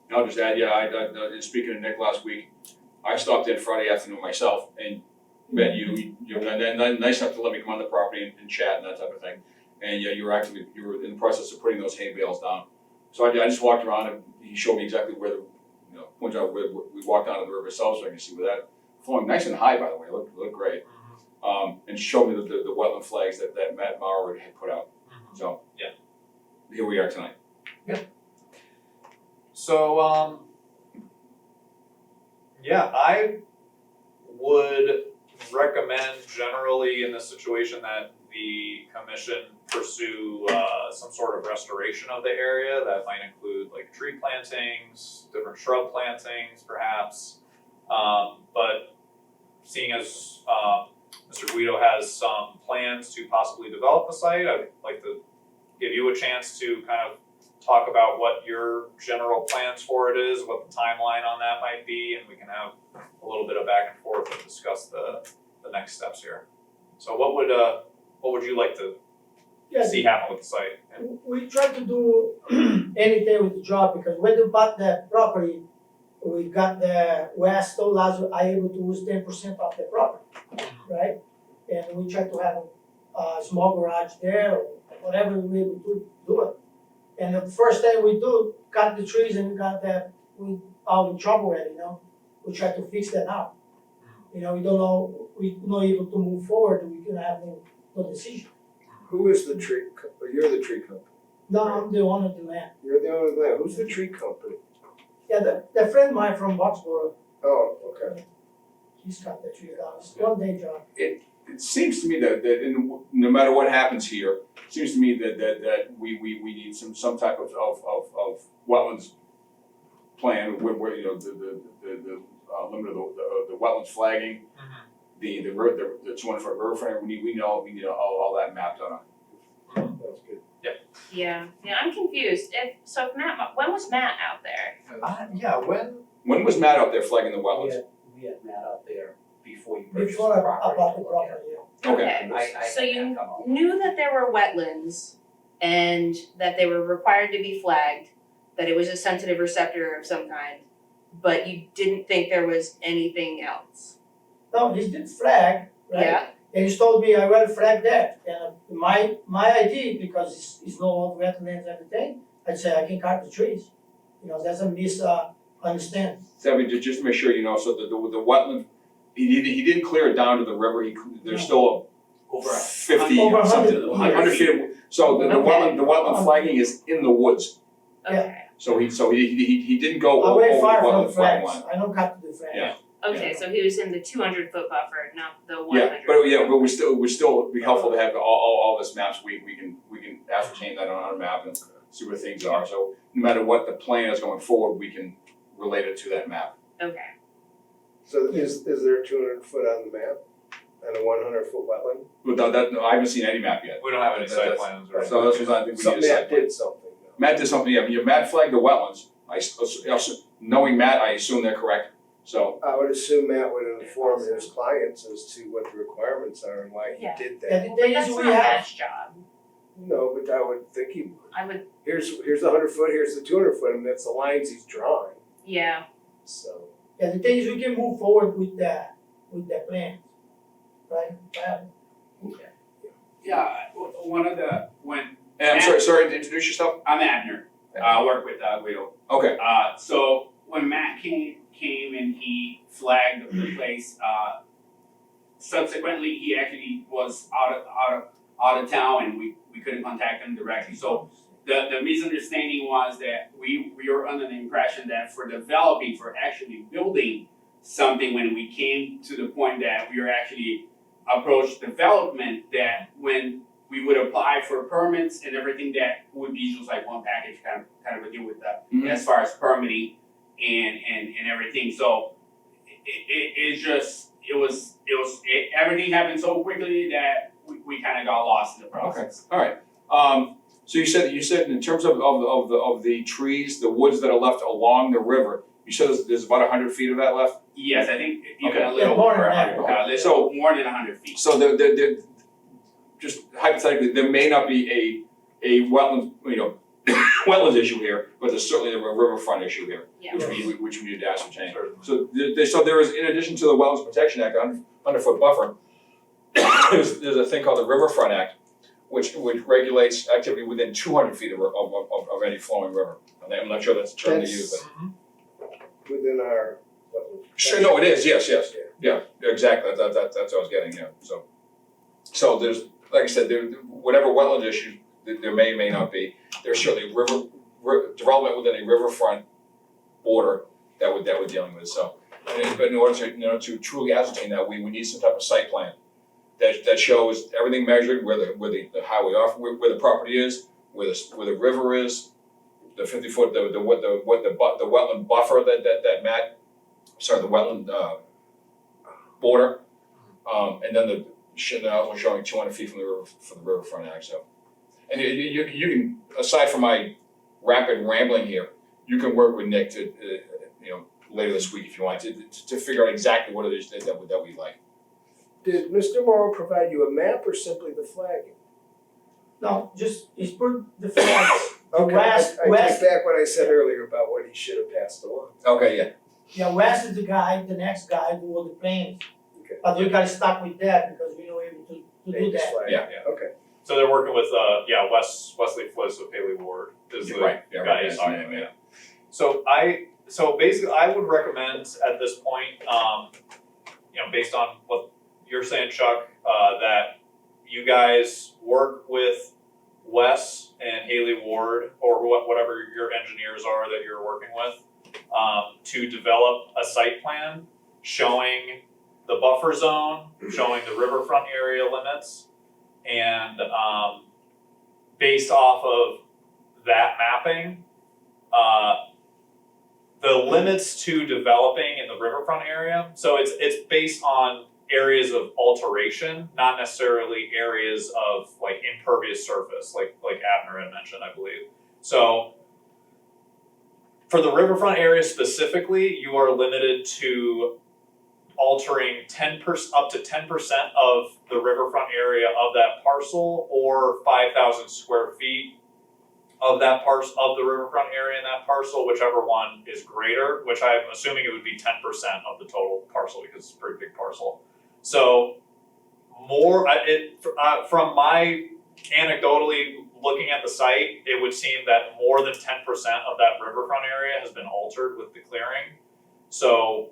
I'll just add, I speaking to Nick last week, I stopped in Friday afternoon myself and met you. You were nice enough to let me come on the property and chat and that type of thing. And you were in the process of putting those hay bales down. So I just walked around and he showed me exactly where pointed out where we walked down to the river itself, so I can see where that flowing nice and high, by the way, looked great. And showed me the wetland flags that Matt Maurer had put out. So yeah, here we are tonight. So I would recommend generally in this situation that the commission pursue some sort of restoration of the area. That might include like tree plantings, different shrub plantings perhaps. But seeing as Mr. Guido has some plans to possibly develop the site, I'd like to give you a chance to kind of talk about what your general plans for it is, what the timeline on that might be, and we can have a little bit of back and forth and discuss the next steps here. So what would you like to see happen with the site? We try to do anything with the job because when we bought that property, we got West told us are able to use 10% of the property, right? And we try to have a small garage there, or whatever we able to do it. And the first thing we do, cut the trees and we got that, we all in trouble already, you know? We try to fix that now. You know, we don't know, we not able to move forward, we can have no decision. Who is the tree, you're the tree company, No, I'm the owner of the land. you're the owner of the land, who's the tree company? Yeah, the friend of mine from Boxborough, Oh, okay. he's cut the tree down, it's one day job. It seems to me that no matter what happens here, it seems to me that we need some type of wetlands plan where you know the limit of the wetlands flagging, the 200-foot river front, we need all that mapped on. That's good. Yeah, I'm confused. If Matt, when was Matt out there? Yeah, when? When was Matt out there flagging the wetlands? We had Matt out there before you purchased the Before property. about the to look at property, it. yeah. Okay. I So had you Matt come out. knew that there were wetlands and that they were required to be flagged, that it was a sensitive receptor of some kind, but you didn't think there was anything else. No, he did flag, right? Yeah, And he told me I will flag that, and my idea, because it's no old wetlands and everything, I'd say I can cut the trees. You know, that's a misunderstanding. So I mean, just to make sure, you know, so the wetland, he didn't clear it down to the river, there's still Over 50 Over something, 100 100 feet. So the wetland flagging is in the woods, okay, so he didn't go I over went the far from wetland the flag flags, line. I don't cut the flags. Yeah. okay, so he was in the 200-foot buffer, not the 100. But we still it'd be helpful to have all this maps, we can ascertain that on our map and see where things are, so no matter what the plan is going forward, we can relate it to that map. Okay, So is there 200 foot on the map and a 100-foot wetland? But I haven't seen any map yet, We don't have any site That's- plans or. so that's what I think we need a Something site Matt plan. did something, no. Matt did something, Matt flagged the wetlands, knowing Matt, I assume they're correct, so. I would assume Matt would inform his clients as to what the requirements are and why he Yeah. did Yeah, that. the but thing that's is not we have, Matt's job. No, but I would think he would. I would, Here's the 100 foot, here's the 200 foot, and that's the lines he's drawing, yeah, so. yeah, the thing is we can move forward with the plan, right? One of the, when, And I'm sorry to introduce yourself? I'm Abner, I work with Guido. Okay. So when Matt came and he flagged the place, subsequently, he actually was out of town and we couldn't contact him directly. So the misunderstanding was that we were under the impression that for developing, for actually building something, when we came to the point that we were actually approached development, that when we would apply for permits and everything, that would be just like one package, kind of a deal with that, Mhm. as far as permitting and everything. So everything happened so quickly that we kind of got lost in the process. Alright, so you said in terms of the trees, the woods that are left along the river, you said there's about 100 feet of that left? Yes, I think even Okay. a little Yeah, more over than that. 100, so more than 100 feet. So there, just hypothetically, there may not be a wetland, wetlands issue here, but there's certainly a riverfront issue here, yeah. which we need to ascertain. Certainly. So there is, in addition to the Wetlands Protection Act, 100-foot buffer, there's a thing called the Riverfront Act, which regulates activity within 200 feet of any flowing river. I'm not sure that's the term they use, but. Within our wetland. Sure, no, it is, yes, yeah, exactly, that's what I was getting, yeah, so there's, like I said, whatever wetland issues there may not be, there's certainly development within a riverfront border that we're dealing with, so. But in order to truly ascertain that, we need some type of site plan that shows everything measured, where the highway off, where the property is, where the river is, the 50-foot, the wetland buffer that Matt, the wetland border, and then the also showing 200 feet from the river for the riverfront act. So, and you can, aside from my rapid rambling here, you can work with Nick to later this week if you want to figure out exactly what it is that we like. Did Mr. Morrow provide you a map or simply the flagging? No, just, he's put the flags, the Okay, west, I west, take back what I said earlier about what he should have passed along. Okay, yeah. Yeah, Wes is the guy, the next guy who will the plans. Okay. But we got stuck with that because we were able to do that. Yeah. Okay. So they're working with, Wesley Fliss of Haley Ward is the Right, yeah, guy right, he's that's talking the about, name, yeah. So basically, I would recommend at this point, based on what you're saying, Chuck, that you guys work with Wes and Haley Ward, or whatever your engineers are that you're working with, to develop a site plan showing the buffer zone, showing the riverfront area limits, and based off of that mapping, the limits to developing in the riverfront area, so it's based on areas of alteration, not necessarily areas of like impervious surface, like Abner had mentioned, I believe. So for the riverfront area specifically, you are limited to altering up to 10% of the riverfront area of that parcel, or 5,000 square feet of that of the riverfront area in that parcel, whichever one is greater, which I'm assuming it would be 10% of the total parcel because it's a pretty big parcel. So from my anecdotally looking at the site, it would seem that more than 10% of that riverfront area has been altered with the clearing. So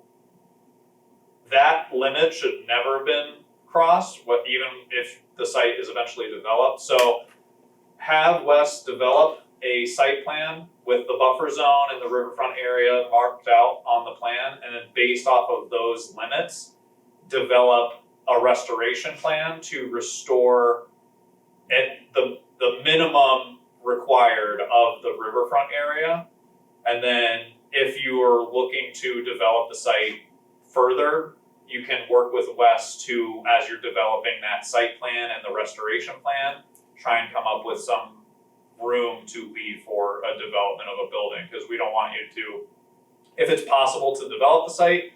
that limit should never have been crossed, even if the site is eventually developed. So have Wes develop a site plan with the buffer zone and the riverfront area marked out on the plan, and then based off of those limits, develop a restoration plan to restore the minimum required of the riverfront area. And then if you are looking to develop the site further, you can work with Wes to, as you're developing that site plan and the restoration plan, try and come up with some room to leave for a development of a building, because we don't want you to, if it's possible to develop the site,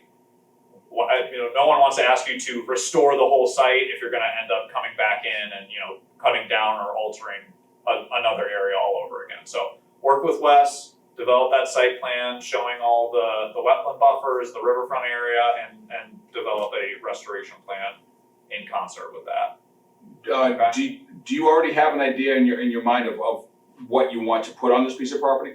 no one wants to ask you to restore the whole site if you're gonna end up coming back in and, cutting down or altering another area all over again. So work with Wes, develop that site plan showing all the wetland buffers, the riverfront area, and develop a restoration plan in concert with that. Do you already have an idea in your mind of what you want to put on this piece of property?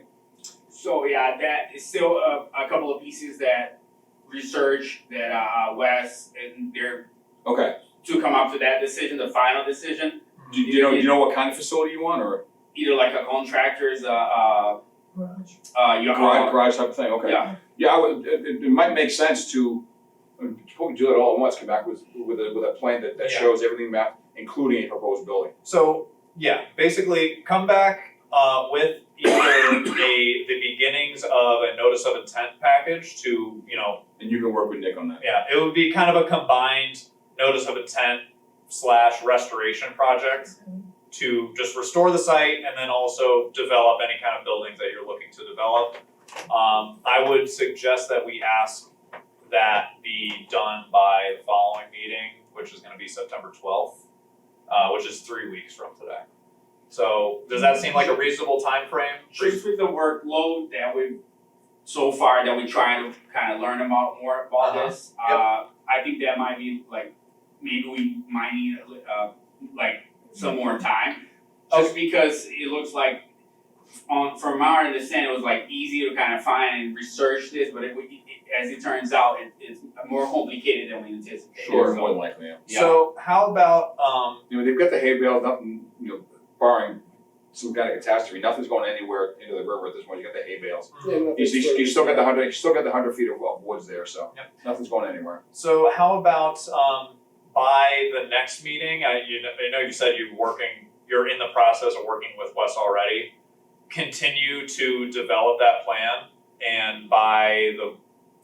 So yeah, that is still a couple of pieces that research that Wes and they're Okay. to come up to that decision, the final decision. Do you know what kind of facility you want, or Either like a contractor's garage type of thing? Okay. Yeah. Yeah, it might make sense to do it all at once. Come back with a plan that Yeah. shows everything mapped, including a proposed building. So yeah, basically come back with either the beginnings of a notice of intent package to, And you can work with Nick on that. yeah, it would be kind of a combined notice of intent / restoration project to just restore the site and then also develop any kind of buildings that you're looking to develop. I would suggest that we ask that be done by the following meeting, which is gonna be September 12th, which is 3 weeks from today. So does that seem like a reasonable time frame? Just with the workload that we so far that we try to kind of learn about more about this, I think that might be like maybe we might need like some more time, just because it looks like from our understanding it was like easy to kind of find and research this, but as it turns out it's more complicated than we anticipated. Sure, So, more than likely, yeah. yeah. So how about They've got the hay bales, nothing, barring some kind of catastrophe, nothing's going anywhere into the river at this point. You got the hay bales. You still got the 100 feet of woods there, so Yep. nothing's going anywhere. So how about by the next meeting, I know you said you're in the process of working with Wes already. Continue to develop that plan, and by the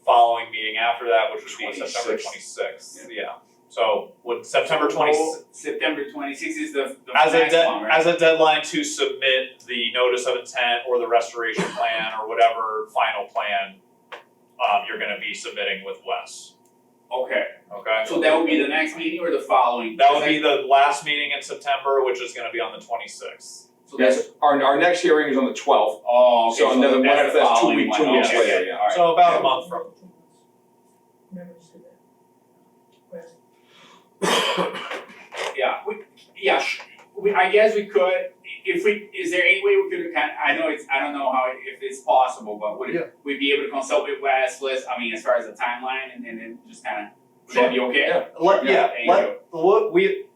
following meeting after that, which would be September 26th. Yeah. So would September 26th September 26th is the as next one, right? as a deadline to submit the notice of intent or the restoration plan or whatever final plan you're gonna be submitting with Wes. Okay, Okay? so that would be the next meeting or the following? That would be the last meeting in September, which is gonna be on the 26th. So that's, Yes, our next hearing is on the 12th. oh, okay, So another one, that's the that's 2 following weeks one. later, Okay, yeah. alright. So about a month from Remember you said that. West. I guess we could, if we, is there any way we could kind of, I don't know how, if it's possible, but would we be able to consult with Wes, Liz, I mean, as far as the timeline, and then just kind of, would that be okay?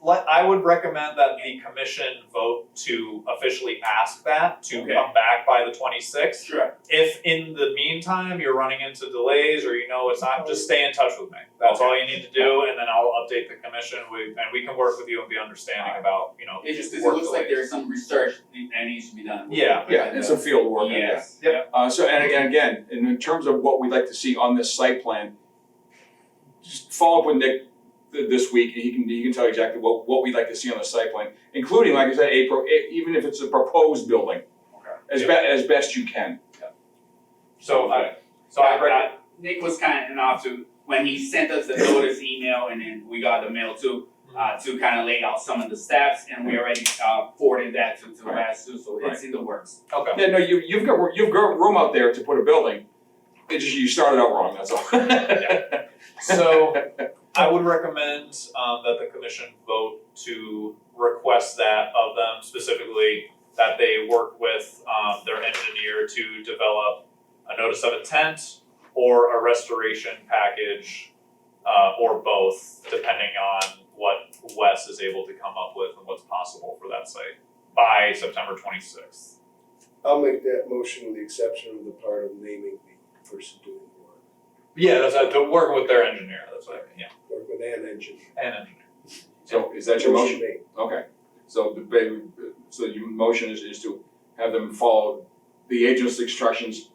I would recommend that the commission vote to officially ask that, to Okay. come back by the 26th. Sure. If in the meantime you're running into delays or it's not, just stay in touch with me. That's all you need to do, and then I'll update the commission, and we can work with you and be understanding about, It just, 'cause it work looks like delays. there's some research that needs to be done. Yeah. Yeah, and some field work on that. Yes. Yep. So, and again, in terms of what we'd like to see on this site plan, just follow up with Nick this week, and he can tell you exactly what we'd like to see on the site plan, including, like I said, even if it's a proposed building, as best you can. So I Nick was kind enough to, when he sent us the notice email, and then we got the mail too, to kind of lay out some of the steps, and we already forwarded that to Wes too, so it's in the works. Okay. Yeah, no, you've got room out there to put a building. It just, you started out wrong, that's all. So I would recommend that the commission vote to request that of them, specifically that they work with their engineer to develop a notice of intent or a restoration package, or both, depending on what Wes is able to come up with and what's possible for that site by September 26th. I'll make that motion with the exception of the part of naming the person doing the work. Yeah, that's working with their engineer. That's what I mean. Yeah, Work with an engineer. and engineer. So is that your motion? made. Okay, so your motion is to have them follow the agent's instructions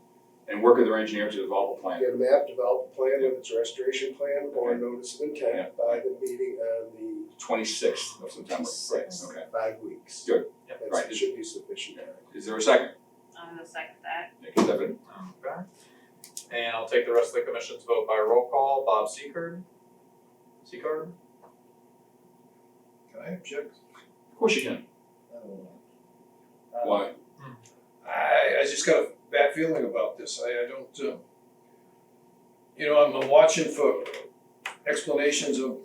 and work with their engineer to develop a plan. Get a map, develop a plan, whether it's a restoration plan or a notice of intent by the meeting on the 26th of September. 26th. Okay. 5 weeks. Good. That's, Right. it should be sufficient time. Is there a second? I'm gonna second that. Nick and Devin. Okay. And I'll take the rest of the commission's vote by roll call. Bob Seacard? Can I object? Of course you can. Why? I just got a bad feeling about this. I don't, I'm watching for explanations of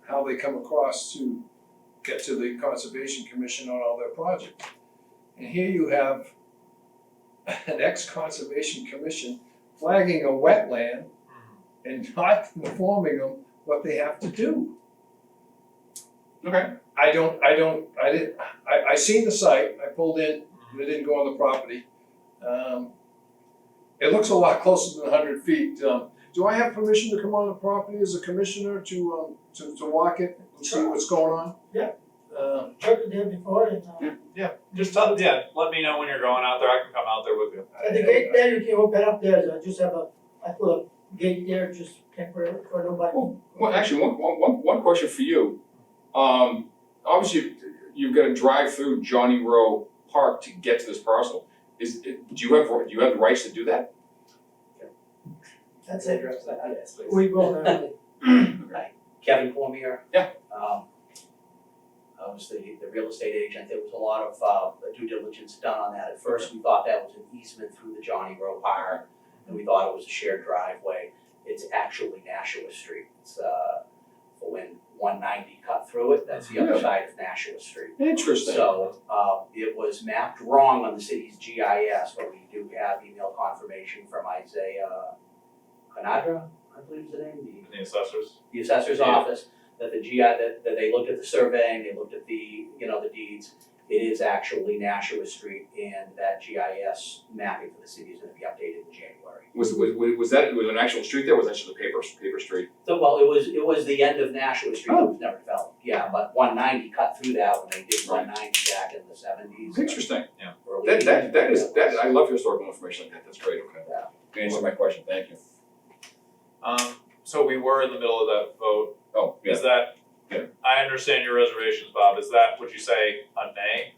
how they come across to get to the Conservation Commission on all their projects. And here you have an ex-Conservation Commission flagging a wetland and not informing them what they have to do. Okay. I seen the site, I pulled in, I didn't go on the property. It looks a lot closer than 100 feet. Do I have permission to come on the property as a commissioner to walk it and see what's going on? Yeah. Uh, Checked there before and Just let me know when you're going out there. I can come out there with you. at the gate there, you can open up there, so I just have I put a gate there, just temporary for nobody. Well, actually, one question for you. Obviously, you've got to drive through Johnny Rowe Park to get to this parcel. Do you have the rights to do that? That's it. Yes, please. We go there. Hi, Kevin Cormier. Yeah. I was the real estate agent. There was a lot of due diligence done on that. At first, we thought that was an easement through the Johnny Rowe Park, and we thought it was a shared driveway. It's actually Nashua Street. It's for when 190 cut through it, that's the other Really? side of Nashua Street. Interesting. So, it was mapped wrong on the city's GIS, but we do have email confirmation from Isaiah Conadra, I believe is the name, The assessors. the assessor's Yeah. office, that the that they looked at the surveying, they looked at the, the deeds. It is actually Nashua Street, and that GIS mapping for the city is gonna be updated in January. Was that an actual street there? Or was that just a paper street? So, well, it was the end of Nashua Street that was never developed, yeah, but 190 cut through that when they did 190 back in the 70s. Interesting. early That 80s. is I love historical information like that. That's great. Okay. Yeah. You answered my question. Thank you. So we were in the middle of that vote. Oh, yeah. Is that? Yeah. I understand your reservations, Bob. Is that, would you say, a nay?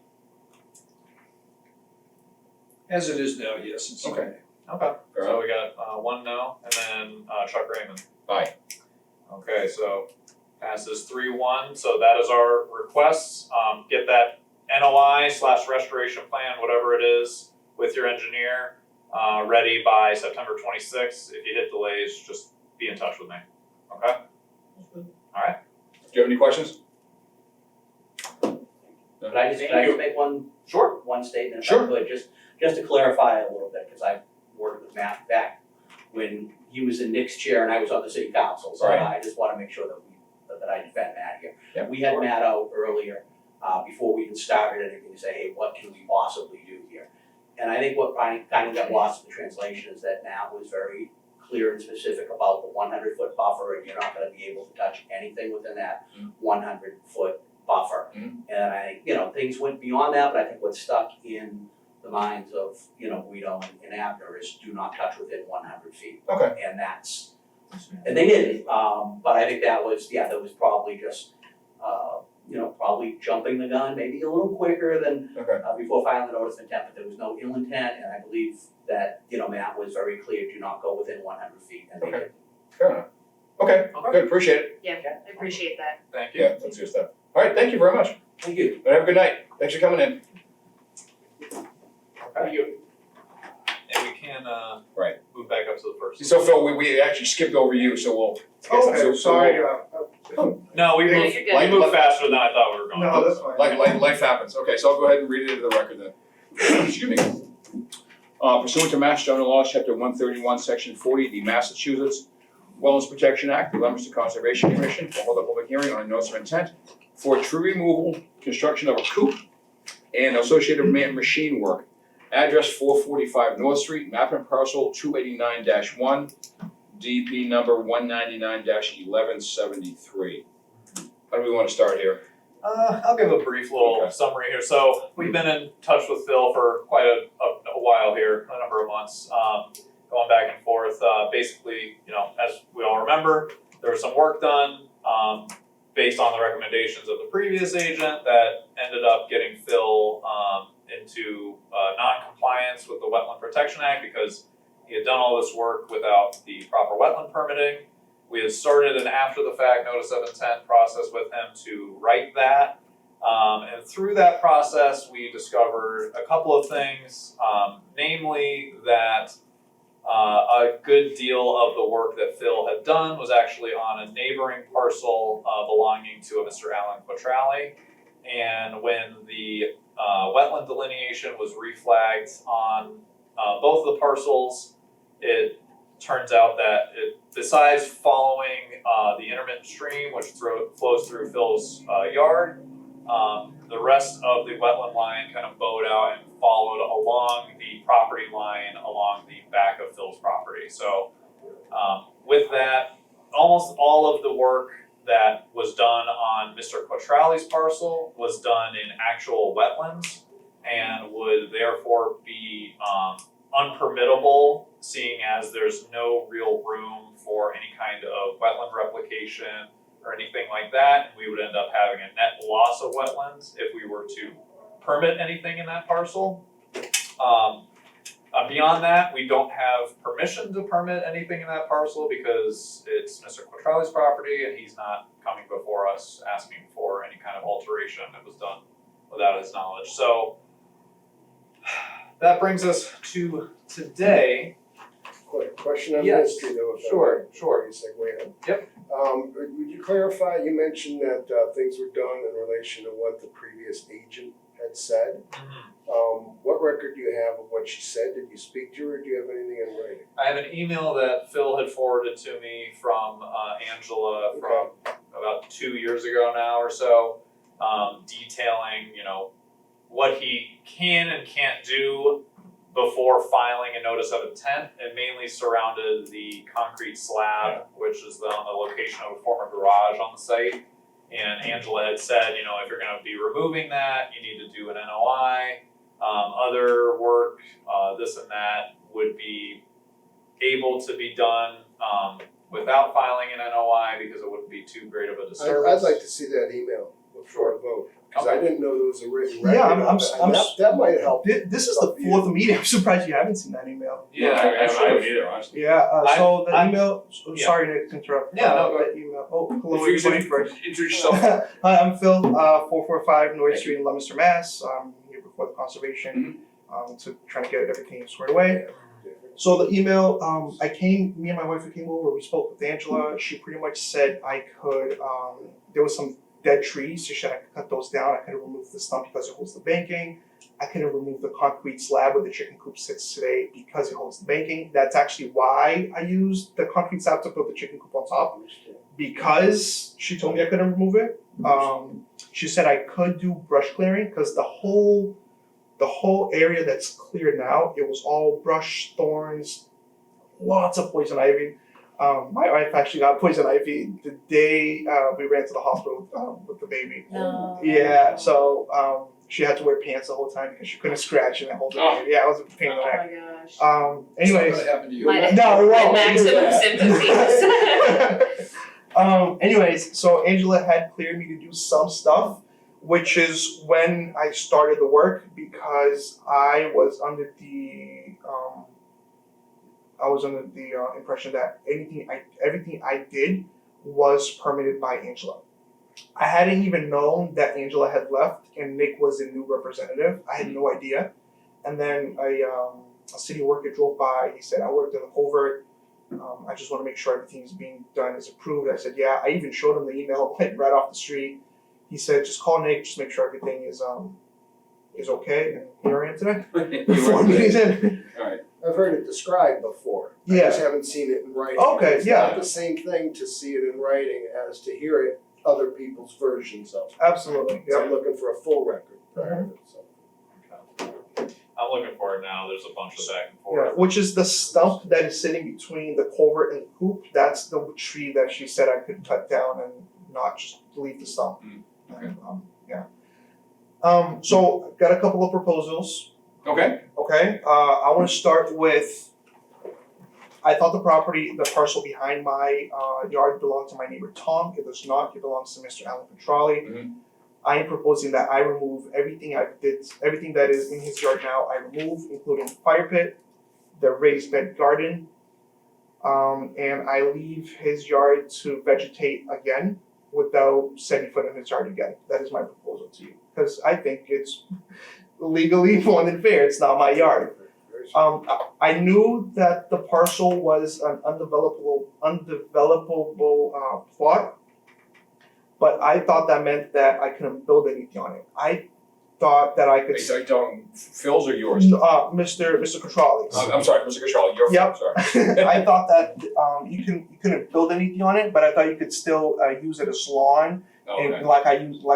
as it is now, yes, it's Okay. Okay. Fair So we got one no, and then Chuck Raymond. Aye. Okay, so passes 3-1. So that is our request. Get that NOI/restoration plan, whatever it is, with your engineer, ready by September 26th. If you hit delays, just be in touch with me, okay? Do you have any questions? Could I just make one statement if I Sure. could, just to clarify a little bit, because I've worked with Matt back when he was in Nick's chair and I was on the city council, so Right. I just wanna make sure that I defend Matt here. Yeah, We had Matt out earlier, before we even started anything, to say, hey, what can we possibly do here? And I think what kind of got lost in the translation is that Matt was very clear and specific about the 100-foot buffer, and you're not gonna be able to touch anything within that 100-foot buffer. Mhm. And I think, things went beyond that, but I think what stuck in the minds of, Guido and Abner is do not touch within 100 feet. Okay. And they didn't, but I think that was probably just, probably jumping the gun, maybe a little quicker than, Okay. before filing the notice of intent, but there was no ill intent, and I believe that, Matt was very clear, do not go within 100 feet, and they Okay. did. Fair enough. Okay, good, appreciate it. Yeah, I appreciate that. Thank you. Yeah, that's good stuff. All right, thank you very much. Thank you. Have a good night. Thanks for coming in. And we can, Right. move back up to the first. So Phil, we actually skipped over you, so we'll. Okay, sorry, No, we Yeah, moved, you're good. we moved faster than I thought we were going. no, that's fine. Life happens. Okay, so I'll go ahead and read it into the record then. Excuse me. Pursuant to Mass General Law, Chapter 131, Section 40, the Massachusetts Wetlands Protection Act, the Leominster Conservation Commission will hold a public hearing on a notice of intent for tree removal, construction of a coop, and associated machine work. Address 445 North Street, map and parcel 289-1, DP number 199-1173. How do we want to start here? I'll give a brief little Okay. summary here. So we've been in touch with Phil for quite a while here, a number of months, going back and forth. Basically, as we all remember, there was some work done based on the recommendations of the previous agent that ended up getting Phil into non-compliance with the Wetland Protection Act because he had done all this work without the proper wetland permitting. We had started an after-the-fact notice of intent process with him to right that. And through that process, we discovered a couple of things, namely that a good deal of the work that Phil had done was actually on a neighboring parcel belonging to a Mr. Alan Quattrali. And when the wetland delineation was reflagged on both of the parcels, it turns out that besides following the intermittent stream, which flows through Phil's yard, the rest of the wetland line kind of bowed out and followed along the property line along the back of Phil's property. So with that, almost all of the work that was done on Mr. Quattrali's parcel was done in actual wetlands and would therefore be unpermittable, seeing as there's no real room for any kind of wetland replication or anything like that, and we would end up having a net loss of wetlands if we were to permit anything in that parcel. Beyond that, we don't have permission to permit anything in that parcel because it's Mr. Quattrali's property and he's not coming before us asking for any kind of alteration that was done without his knowledge. So that brings us to today. Question on the Yes, history though, if I sure, may, sure. before you segue in. Yep. Would you clarify, you mentioned that things were done in relation to what the previous agent had said. What record do you have of what she said? Did you speak to her, or do you have anything in writing? I have an email that Phil had forwarded to me from Angela from about 2 years ago now or so, detailing, what he can and can't do before filing a notice of intent. It mainly surrounded the concrete slab, which is on the location of a former garage on the site. And Angela had said, if you're gonna be removing that, you need to do an NOI. Other work, this and that would be able to be done without filing an NOI because it wouldn't be too great of a disturbance. I'd like to see that email before I vote, because I Okay. didn't know there was a written record. Yeah, I'm of it, and that might help. This is the fourth meeting. I'm surprised you haven't seen that email. Yeah, I I should haven't have. either, honestly. Yeah, so the I'm- email, yeah. sorry to interrupt. Yeah, no, go the email. Oh, hello Introduce everybody first. yourself. Hi, I'm Phil, 445 North Thank Street in Leominster, Mass. I'm here before the conservation, to try to get everything squared away. So the email, me and my wife came over, we spoke with Angela, she pretty much said I could, there was some dead trees, she said I could cut those down, I could remove the stump because it holds the banking. I couldn't remove the concrete slab where the chicken coop sits today because it holds the banking. That's actually why I used the concrete slab to put the chicken coop on top, because she told me I couldn't remove it. She said I could do brush clearing, because the whole area that's clear now, it was all brush, thorns, lots of poison ivy. My wife actually got poison ivy the day we ran to the hospital with the baby. No. Yeah, so she had to wear pants the whole time because she couldn't scratch and hold the baby. Yeah, it was a pain in the Oh neck. my gosh. Anyways, It's not gonna happen to you. My- no, it won't. maximum sympathy. Anyways, so Angela had cleared me to do some stuff, which is when I started the work, because I was under the impression that everything I did was permitted by Angela. I hadn't even known that Angela had left and Nick was the new representative. I had no idea. And then a city worker drove by. He said, I worked in the culvert. I just want to make sure everything's being done as approved. I said, yeah. I even showed him the email right off the street. He said, just call Nick, just make sure everything is okay. And here I am today. 4 meetings in. Alright, I've heard it described before. I Yeah. just haven't seen it in writing. Okay, It's yeah. not the same thing to see it in writing as to hear it, other people's versions of it. Absolutely. So Yeah. I'm looking for a full record. So. I'm looking for it now, there's a bunch of back and Yeah, forth. which is the stump that is sitting between the culvert and the coop. That's the tree that she said I could cut down and not just leave the stump. okay. Yeah. So got a couple of proposals. Okay, Okay. I want to start with. I thought the parcel behind my yard belonged to my neighbor Tom. It does not. It belongs to Mr. Alan Petrali. Mhm. I am proposing that I remove everything that is in his yard now. I remove, including the fire pit, the raised bed garden, and I leave his yard to vegetate again without setting foot in his yard again. That is my proposal to you, because I think it's legally more than fair. It's not my yard. I knew that the parcel was an undevelopable plot, but I thought that meant that I couldn't build anything on it. I thought that I could. are you talking Phil's or yours? Mr. Catrali's. I'm sorry, Mr. Kashal, your Yep. fault, sorry. I thought that you couldn't build anything on it, but I thought you could still use it as lawn, Okay, and like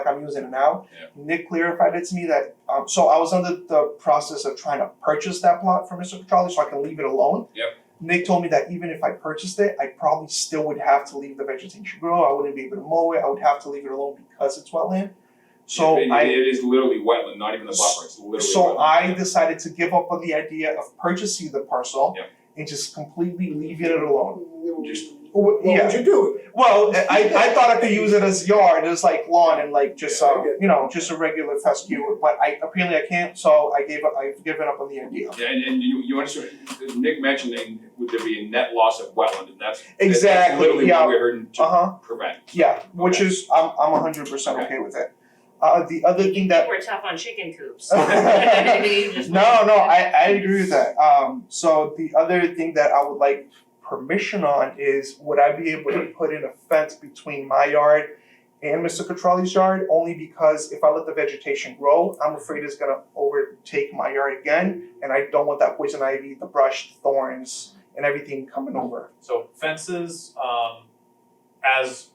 I'm using it now. Yeah. Nick clarified it to me that so I was under the process of trying to purchase that plot from Mr. Catrali so I can leave it alone. Yep. Nick told me that even if I purchased it, I probably still would have to leave the vegetation grow. I wouldn't be able to mow it. I would have to leave it alone because it's wetland. So it is literally wetland, not even the buffer, it's literally So wetland. I decided to give up on the idea of purchasing the parcel Yep. and just completely leaving it alone. Just- What Yeah. would you do? Well, I thought I could use it as yard, as like lawn and like just just a regular fescue, but apparently I can't. So I've given up on the idea. Yeah, and you understand, Nick mentioned that would there be a net loss of wetland, and that's Exactly, literally yeah. what we're here to prevent. Yeah, which Okay. is I'm 100% okay with it. The other thing that We're tough on chicken coops. No, I agree with that. So the other thing that I would like permission on is, would I be able to put in a fence between my yard and Mr. Catrali's yard? Only because if I let the vegetation grow, I'm afraid it's gonna overtake my yard again, and I don't want that poison ivy, the brush, thorns, and everything coming over. So fences, as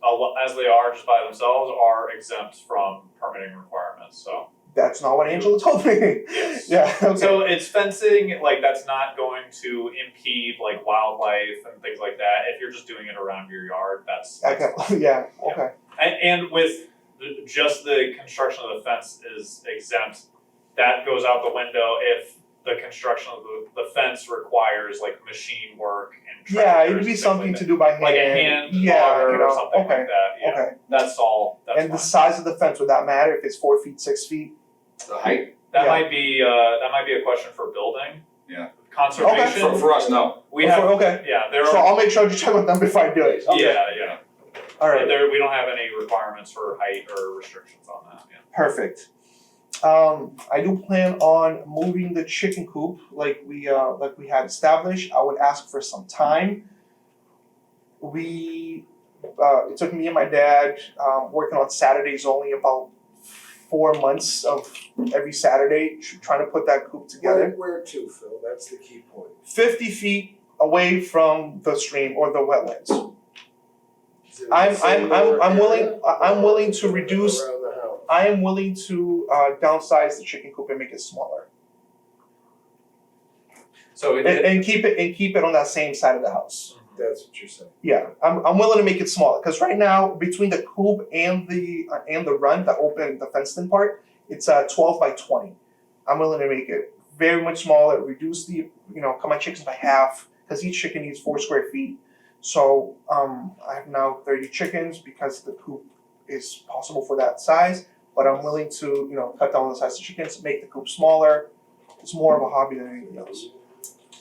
they are just by themselves, are exempt from permitting requirements, so. That's not what Angela told me. Yes. Yeah, okay. So it's fencing, like that's not going to impede like wildlife and things like that. If you're just doing it around your yard, that's. Okay, yeah, okay. And with just the construction of the fence is exempt, that goes out the window if the construction of the fence requires like machine work and Yeah, tractors it'd and be things something like to do by hand. that. Like a hand Yeah, auger you know, or something okay, like that, yeah. okay. That's all, that's And fine. the size of the fence, would that matter if it's 4 feet, 6 feet? The height, That Yeah. might be a question for building. Yeah. Conservation. for us, no. We have, Okay, yeah, there so are, I'll make sure to check with them before I do it. Okay. yeah. Alright, There, we don't have any requirements for height or restrictions on that, yeah. perfect. I do plan on moving the chicken coop like we had established. I would ask for some time. It took me and my dad working on Saturdays only about 4 months of every Saturday trying to put that coop together. Where to, Phil? That's the key point. 50 feet away from the stream or the wetlands. Is it in the I'm same lower area willing to or reduce. around the house? I am willing to downsize the chicken coop and make it smaller, So and keep it on that same side of the house. That's what you're saying. Yeah, I'm willing to make it smaller because right now between the coop and the run, the fenced in part, it's 12 by 20. I'm willing to make it very much smaller, reduce cut my chickens by half because each chicken needs 4 square feet. So I have now 30 chickens because the coop is possible for that size. But I'm willing to cut down the size of chickens, make the coop smaller. It's more of a hobby than anything else.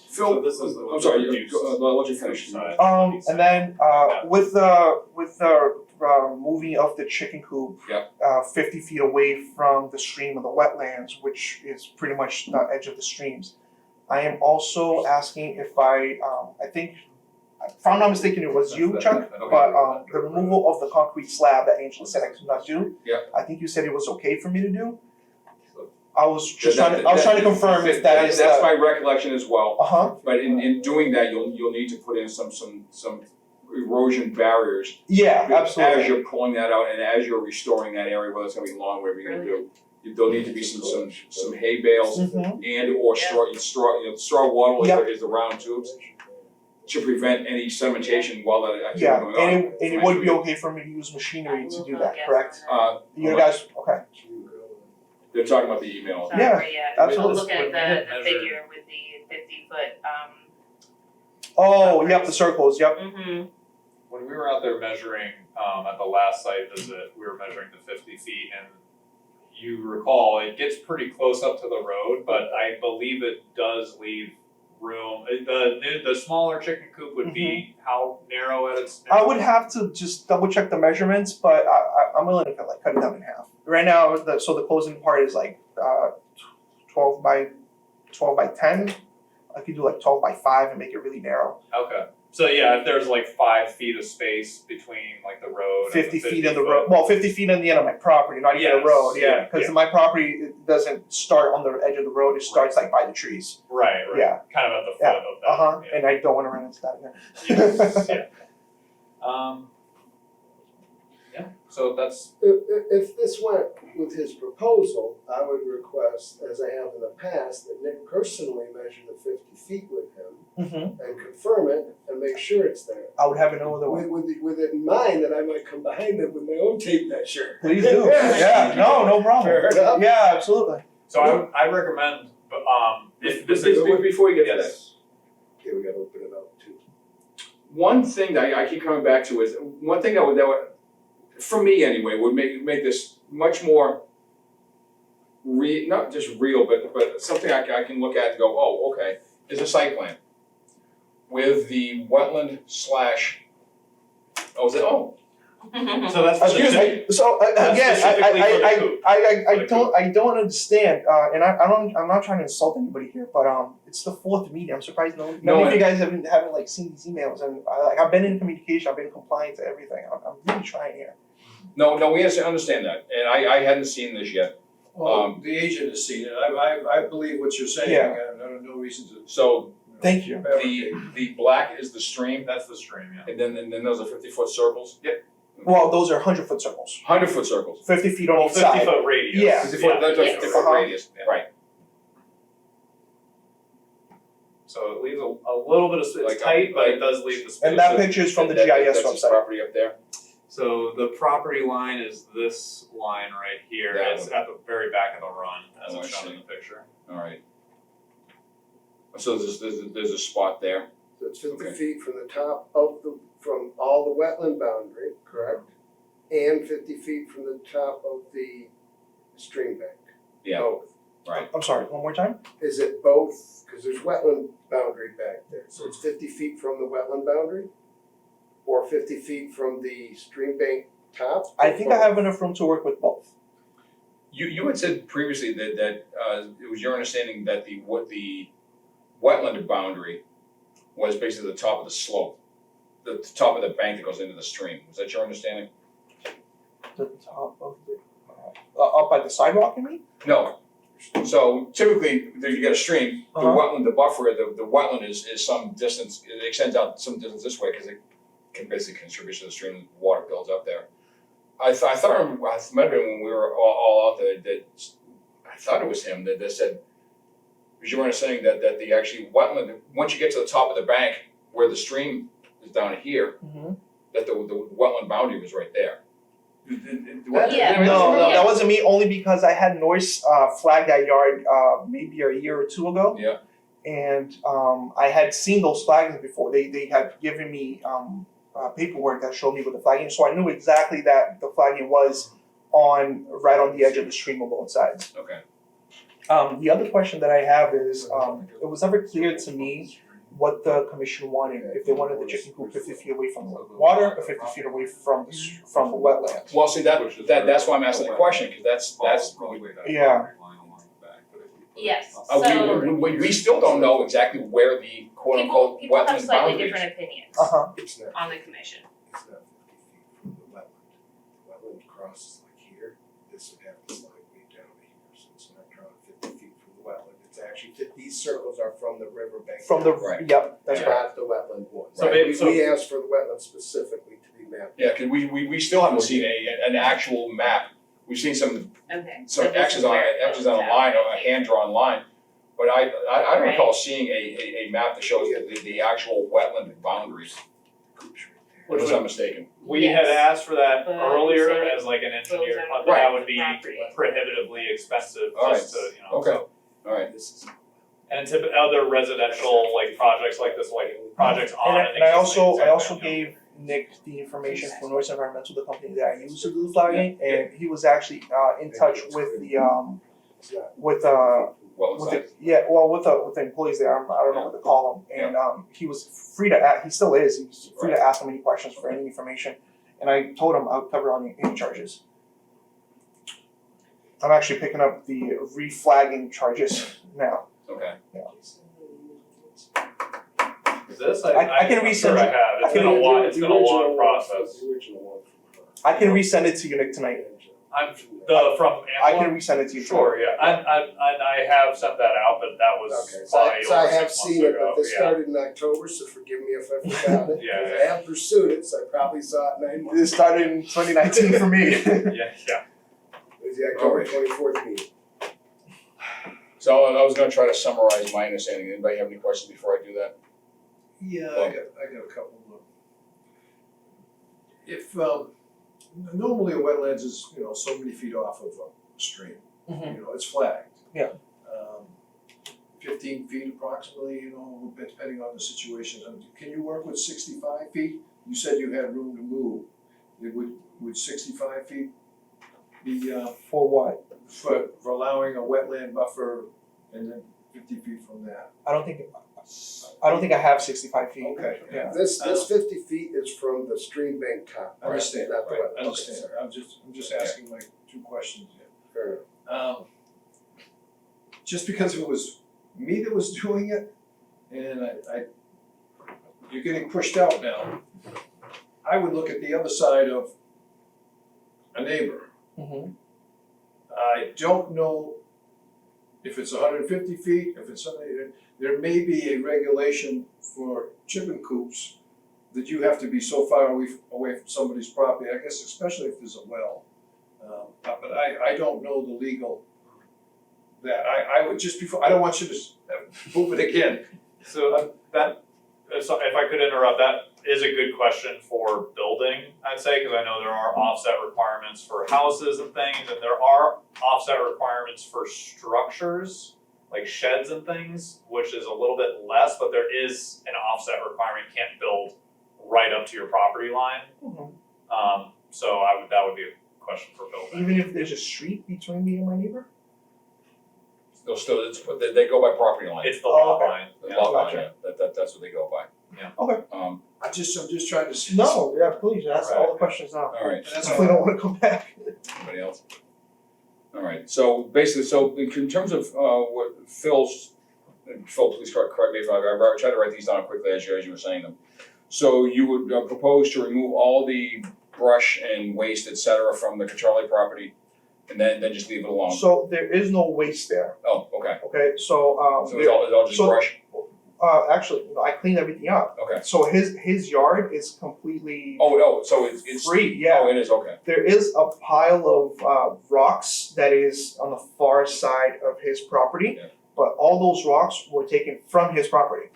Phil, So this is the I'm sorry, reduced I'll let you finish. size. And then with the moving of the chicken coop, Yeah. 50 feet away from the stream or the wetlands, which is pretty much the edge of the streams, I am also asking if I think, if I'm not mistaken, it was you, Chuck, but the removal of the concrete slab that Angela said I could not do. Yeah. I think you said it was okay for me to do. I was just That- trying to confirm if that is That's my recollection as well. But in doing that, you'll need to put in some erosion barriers. Yeah, absolutely. As you're pulling that out and as you're restoring that area, whether it's gonna be lawn, whatever you're gonna do. There'll need to be some hay bales Mhm. and or straw wattle Yep. is the round tubes to prevent any sedimentation while that activity Yeah, going on. and it would be okay for me to use machinery to do that, correct? You Hold on. guys, okay. They're talking about the email. Sorry, Yeah, yeah, absolutely. looking When at we had the measured- figure with the 50-foot, Oh, yep, the circles, yep. When we were out there measuring at the last site visit, we were measuring the 50 feet, and you recall it gets pretty close up to the road, but I believe it does leave room. The smaller chicken coop would be how narrow at its? I would have to just double check the measurements, but I'm willing to cut it down in half. Right now, the closing part is 12 by 10. I could do 12 by 5 and make it really narrow. Okay. So yeah, if there's 5 feet of space between the road and 50 the feet in the 50 road. foot. Well, 50 feet on the end of my property, not even the Yes, road. Yeah, yeah, because yeah. my property it doesn't start on the edge of the road. It starts by the trees. Right. Yeah. Kind of at the foot Yeah. of that. Yeah. And I don't want to run into that again. Yes, yeah. Yeah, so that's, If this went with his proposal, I would request, as I have in the past, that Nick personally measure the 50 feet with him Mhm. and confirm it and make sure it's there. I would have it no other way. With it in mind that I might come behind him with my own tape measure. Please do. Yeah, no problem. Fair enough. Yeah, absolutely. so I recommend, if this is. Before you get to that, Yes. Okay, we gotta open it up too. one thing that I keep coming back to is, one thing that would for me anyway, would make this much more not just real, but something I can look at and go, oh, okay, is a site plan. With the wetland slash, So that's. Excuse me. So That's again, specifically for the coop. I don't understand, and I'm not trying to insult anybody here, but it's the 4th meeting. I'm surprised none of you guys haven't seen these emails, and I've been in communication. I've been compliant to everything. I'm really trying here. No, we understand that, and I hadn't seen this yet. Well, the agent has seen it, I believe what you're saying, Yeah. I have no reason to So Thank you. fabricate. the black is the stream, That's the stream, yeah. and then those are 50-foot circles? Yep. Well, those are 100-foot circles, 100-foot circles. 50 feet on Well, each side. 50-foot radius. Yeah. 50-foot, that's a Yes. 50-foot radius, Yeah. right. So it leaves a little bit of, Like, it's tight, but it does leave the space. And that picture is from the That- GIS That's his website. property up there? So the property line is this line right here. That It's one. at the very back of the run, as Oh, it's I shown see. in the picture. Alright. So there's a spot there, So it's 50 Okay. feet from the top of from all the wetland boundary, correct? And 50 feet from the top of the stream bank. yeah, Both. right. I'm sorry, one more time? Is it both? Because there's wetland boundary back there. So it's 50 feet from the wetland boundary? Or 50 feet from the stream bank top? I think I have enough room to work with both. You had said previously that it was your understanding that the wetland boundary was basically the top of the slope, the top of the bank that goes into the stream. Was that your understanding? The top of the, up by the sidewalk, you mean? No. So typically, there you get a stream, the wetland, the buffer, the wetland is some distance, it extends out some distance this way because it can basically contribute to the stream and water builds up there. I thought, I remember when we were all out there, that I thought it was him that said, because you were saying that the actually wetland, once you get to the top of the bank where the stream is down here, that the wetland boundary was right there. Yeah. No, Yeah. that wasn't me, only because I had Noyce flag that yard maybe a year or two ago. Yeah. And I had seen those flags before. They had given me paperwork that showed me what the flagging, so I knew exactly that the flagging was right on the edge of the stream on both sides. Okay. The other question that I have is, it was never clear to me what the commission wanted, if they wanted the chicken coop 50 feet away from the water or 50 feet away from the wetland. Well, see, that's why I'm asking the question, because that's. Yeah. Yes, so We still don't know exactly where the quote unquote people have wetland slightly boundary is. different opinions It's not, on the commission. it's not 50 feet from the wetland. The wetland crosses like here, this would have to slide way down to here, so it's not drawn 50 feet from the wetland. It's actually, these circles are from the riverbank. From the, Right. yep, that's It's right. not the wetland one. So Right. maybe- so- We asked for the wetland specifically to be mapped. Yeah, because we still haven't seen an actual map. We've seen some Okay. X's on a line, or a hand-drawn line. But I don't Right. recall seeing a map that shows the actual wetland boundaries, Which unless would- I'm mistaken. We had Yes. asked for that But earlier so it as like an engineer, goes but out that of would be property. prohibitively expensive All just to, you know, okay. so. Alright, This is. And other residential like projects like this, like projects on an And I also existing gave Nick the information from Noyce Environmental, the company that I use to do the flagging, and he was actually in touch with the It's not. with well, with it's the employees there. I don't know what to call them, and he was free to ask. He still is. He's free to ask them any questions for any information, and I told him I'll cover any charges. I'm actually picking up the reflagging charges now. okay. Is this? I can I'm resend sure I it. have, it's been a long, it's been a long process. The original one from her. I can resend it to you, Nick, tonight. I'm, from I can Amplin? resend it to you. Sure, yeah, I have sent that out, but that was Okay, so probably so I over have 6 months seen it, ago, but this yeah. started in October, so forgive me if I forgot it. Yeah, 'cause I have pursued it, so I probably saw it 9 months. This started in 2019 for me. Yeah, yeah. It was the October 24th meeting. So I was gonna try to summarize my understanding. Anybody have any questions before I do that? Yeah, I got a couple of them. If, normally a wetlands is, so many feet off of a stream, it's flagged. Yeah. 15 feet approximately, depending on the situation. Can you work with 65 feet? You said you had room to move. Would 65 feet be, For what? for allowing a wetland buffer and then 50 feet from that? I don't think I have 65 feet. Okay. Yeah. This 50 feet is from the stream bank top, I understand, not the right, wetland. I understand. I'm just asking like two questions here. Fair enough. Just because it was me that was doing it, and you're getting pushed out now, I would look at the other side of a neighbor. Mm-hmm. I don't know if it's 150 feet, if it's something, there may be a regulation for chicken coops that you have to be so far away from somebody's property, I guess especially if there's a well. But I don't know the legal, that I would just before, I don't want you to move it again. So so if I could interrupt, that is a good question for building, I'd say, because I know there are offset requirements for houses and things, and there are offset requirements for structures, like sheds and things, which is a little bit less, but there is an offset requirement, you can't build right up to your property line. Mm-hmm. So that would be a question for building. Even if there's a street between me and my neighbor? They'll still, they go by property line. It's the lot okay. line. The Yeah. lot line, Gotcha. yeah. That's what they go by. Yeah. Okay. I'm just trying to see. No, yeah, please, ask all the questions now. Alright, That's Definitely don't want to come back. anybody else? Alright, so basically, so in terms of what Phil, please correct me if I tried to write these down quickly as you were saying them. So you would propose to remove all the brush and waste, et cetera, from the Catrelli property, and then just leave it alone? So there is no waste there, Oh, okay, okay, so so it's all just so- brush? actually, no, I cleaned everything up. Okay. So his yard is completely Oh, so it's. free, yeah. Oh, it is, okay, There is a pile of rocks that is on the far side of his property. Yeah. But all those rocks were taken from his property.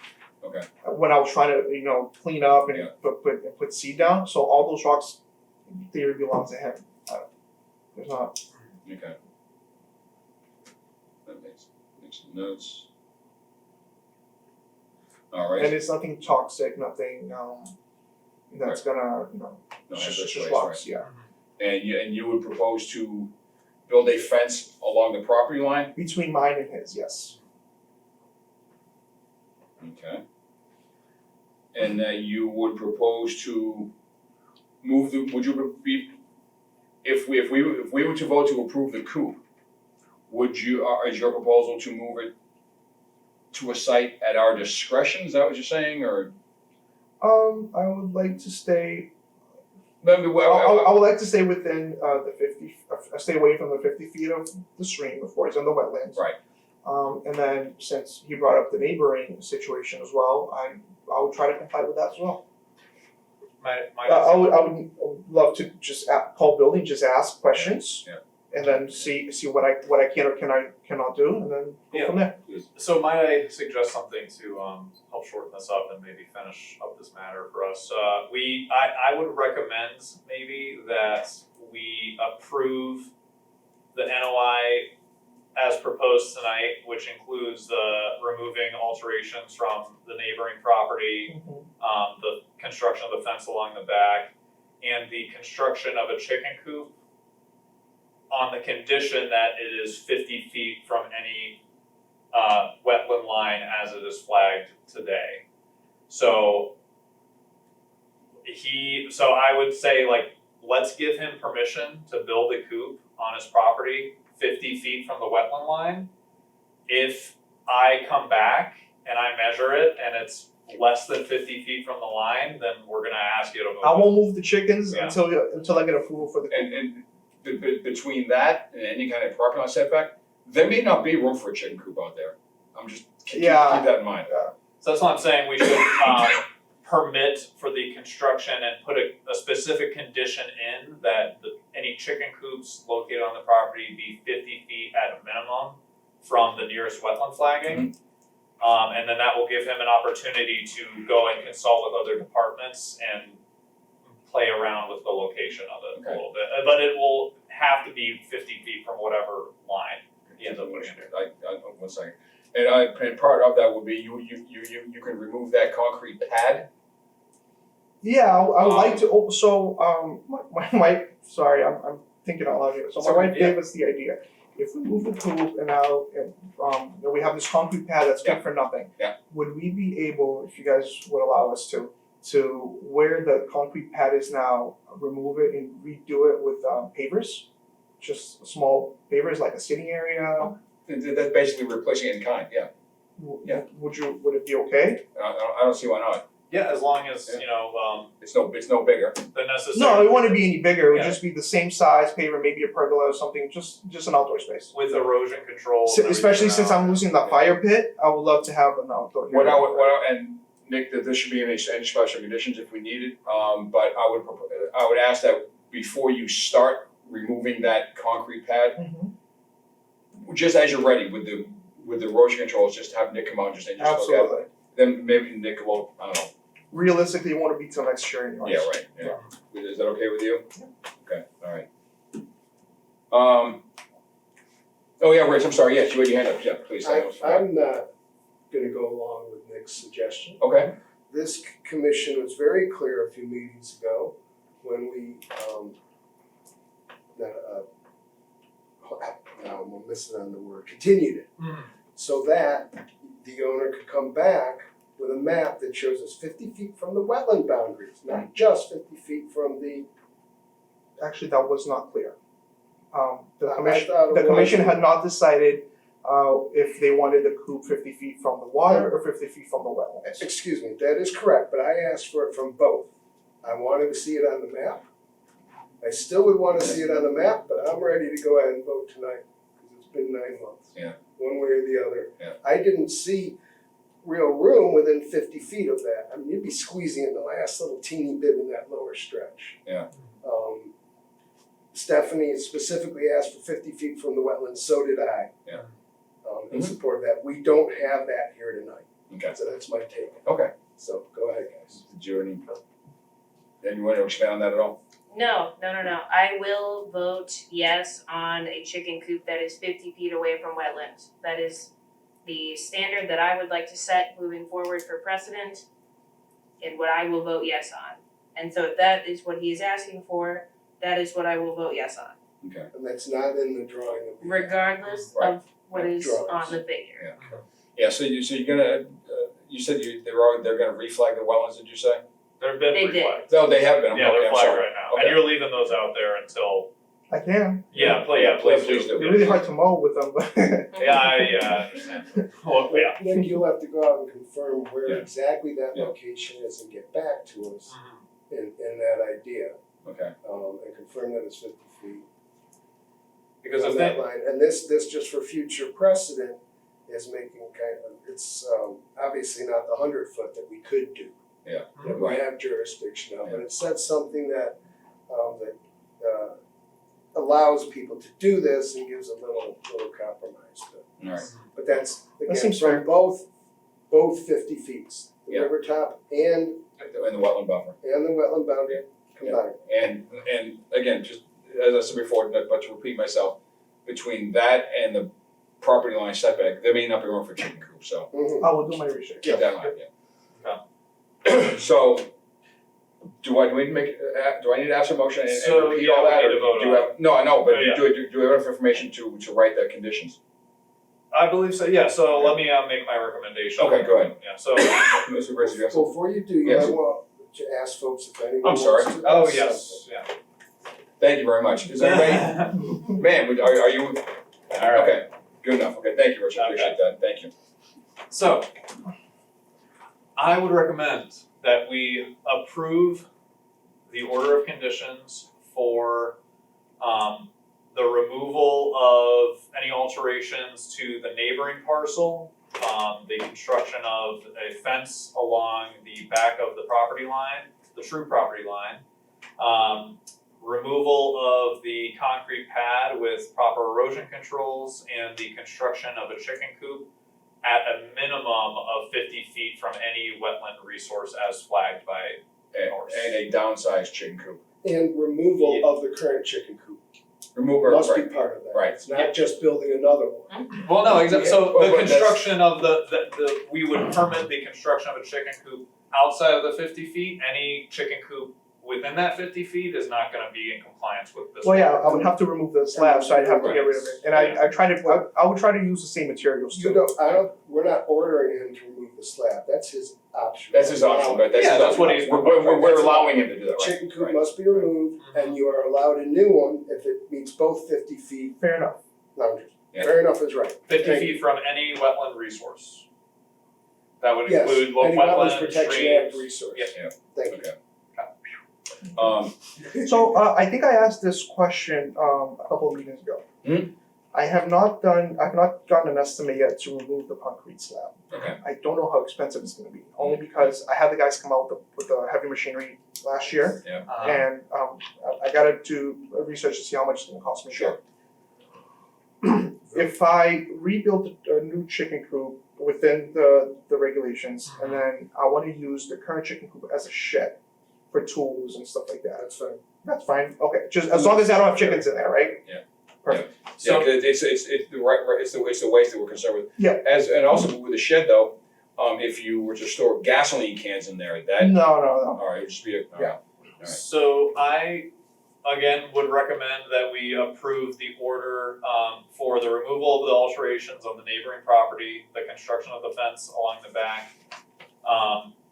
Okay. When I was trying to, clean up and Yeah. put seed down, so all those rocks, in theory, belong to him. There's not. okay. That makes some notes. Alright. And it's nothing toxic, nothing that's gonna, No just hazardous just waste, rocks, yeah. And you would propose to build a fence along the property line? Between mine and his, yes. Okay. And that you would propose to move would you be, if we were to vote to approve the coop, would you, is your proposal to move it to a site at our discretion, is that what you're saying, or? I would like to stay. I mean, I would like to stay within the 50. Stay away from the 50 feet of the stream before it's in the wetlands. Right. And then since he brought up the neighboring situation as well, I would try to comply with that as well. I would love to just call building, just ask questions. Yeah. And then see what I can or cannot do, and then go from there. So might I suggest something to help shorten this up and maybe finish up this matter for us? I would recommend maybe that we approve the NOI as proposed tonight, which includes the removing alterations from the neighboring property, the construction of the fence along the back, and the construction of a chicken coop, on the condition that it is 50 feet from any wetland line as it is flagged today. So I would say, like, let's give him permission to build a coop on his property 50 feet from the wetland line. If I come back and I measure it and it's less than 50 feet from the line, then we're gonna ask you to move I it. won't move the chickens Yeah. until I get approval for the coop. And between that and any kind of property line setback, there may not be room for a chicken coop out there. I'm just, keep that in mind. So that's what I'm saying, we should permit for the construction and put a specific condition in that any chicken coops located on the property be 50 feet at a minimum from the nearest wetland flagging. And then that will give him an opportunity to go and consult with other departments and play around with the location of it a little bit. But it will have to be 50 feet from whatever line he ends up putting in there. 1 second. And part of that would be you can remove that concrete pad. Yeah, I would like to. So my wife. Sorry, I'm thinking out loud here. So my wife gave us the idea. If we move the coop and we have this concrete pad that's good for nothing. Yeah. Would we be able, if you guys would allow us to where the concrete pad is now, remove it and redo it with pavers, just small pavers like a sitting area? That's basically replacing it in kind, yeah. Yeah. Would it be okay? I don't see why not. Yeah, as long as, It's no bigger. the necessary. No, it wouldn't be any bigger. It would Yeah. just be the same size paver, maybe a pergola or something, just an outdoor space. With erosion control. and Especially everything since around I'm it. losing the fire pit, I would love to have an outdoor. And Nick, that this should be any special conditions if we need it, but I would ask that before you start removing that concrete pad, just as you're ready with the erosion controls, just have Nick come out and just look at it. Absolutely. Then maybe Nick will, I don't know. Realistically, it won't be till next year anyways. Yeah, right, yeah. Is that okay with you? Okay, alright. Oh yeah, Rich, I'm sorry, yes, you had your hand up, yeah, please. I'm not gonna go along with Nick's suggestion. Okay, This commission was very clear a few meetings ago when we, now I'm missing on the word, continued it. So that the owner could come back with a map that shows us 50 feet from the wetland boundaries, not just 50 feet from the. Actually, that was not clear. I thought it The commission was- had not decided if they wanted the coop 50 feet from the water or 50 feet from the wetlands. Excuse me, that is correct, but I asked for it from both. I wanted to see it on the map. I still would wanna see it on the map, but I'm ready to go ahead and vote tonight, because it's been 9 months. Yeah. One way or the other. Yeah. I didn't see real room within 50 feet of that. I mean, you'd be squeezing in the last little teeny bit in that lower stretch. Yeah. Stephanie specifically asked for 50 feet from the wetlands, so did I. Yeah. In support of that. We don't have that here tonight. Okay. So that's my take. Okay. So go ahead, guys. Did you anyone want to expand on that at all? No. I will vote yes on a chicken coop that is 50 feet away from wetlands. That is the standard that I would like to set moving forward for precedent, and what I will vote yes on. And so if that is what he is asking for, that is what I will vote yes on, And that's not in the drawing that we have. regardless Right. of what is Drawings. on the figure. Yeah, so you're gonna, you said they're gonna reflag the wetlands, did you say? They've been They did. reflagged. No, they have been, Yeah, okay, they're I'm flagged sorry. right now, Okay. and you're leaving those out there until, I can. please do. They're really hard to mow with them, but Yeah, I understand. Well, yeah. Then you'll have to go out and confirm where Yeah. exactly that Yeah. location is and get back to us Mhm. in that idea. Okay, And confirm that it's 50 feet. Because on if that they, line. And this just for future precedent is making it's obviously not the 100-foot that we could do. Yeah. That we Right. have jurisdiction of, but Yeah. it sets something that allows people to do this and gives a little compromise to it. alright, But that's, again, seems fair. from both 50 feet, the Yeah. river top and and the wetland buffer. the wetland boundary combined. And again, just as I said before, but to repeat myself, between that and the property line setback, there may not be room for chicken coop, so Mhm. I will do my research. keep that in mind, yeah. So, do I need to ask a motion and So, repeat yeah, all we that, need or to vote do you on have, no, I know, but Oh, yeah. do you have enough information to write the conditions? I believe so, yeah, so let me make my recommendation. Okay, go ahead. Yeah, so, Mr. Rizzi, you have some? Before you do, you Yes. might want to ask folks if anyone I'm wants sorry. to oh, ask yes, yeah. Thank you very much. Is anybody, ma'am, are you, okay, good enough, okay, thank you, Rich, I appreciate that, thank you. So, I would recommend that we approve the order of conditions for the removal of any alterations to the neighboring parcel, the construction of a fence along the back of the property line, the true property line, removal of the concrete pad with proper erosion controls, and the construction of a chicken coop at a minimum of 50 feet from any wetland resource as flagged by And a downsized chicken coop. And removal of the current chicken coop Remove, must be right, part of that. right. It's not just building another one. Well, no, exactly, so Well, the but that's- construction of the we would permit the construction of a chicken coop outside of the 50 feet, any chicken coop within that 50 feet is not gonna be in compliance with this. Well, yeah, I would have to remove the slab, so I'd have to get rid of it. And I would try to use the same materials too. We're not ordering him to remove the slab, that's his option. That's his option, but that's Yeah, his that's what option. he's- We're allowing him to do that, right? Chicken coop Right. must be removed, and you are allowed a new one if it meets both 50 feet Fair enough. boundaries. Yeah. Fair enough is right. 50 Thank feet from any wetland resource. That would Yes, include any wetland, Wetlands Protection Act streams. resource. Yeah. Thank you. Okay. So I think I asked this question a couple of meetings ago. I have not gotten an estimate yet to remove the concrete slab. Okay. I don't know how expensive it's gonna be, only because I had the guys come out with the heavy machinery last year, and I gotta do research to see how much it's gonna cost me. Sure. If I rebuild a new chicken coop within the regulations, and then I wanna use the current chicken coop as a shed for tools and stuff like that. That's fine. That's fine, okay, just as long as I don't have chickens in there, right? Yeah. Perfect. Yeah, So, 'cause it's the right, it's the waste that we're concerned with. Yeah. And also with the shed though, if you were to store gasoline cans in there, that, No, alright, it would just be a, Yeah. Alright. so I, again, would recommend that we approve the order for the removal of the alterations on the neighboring property, the construction of the fence along the back,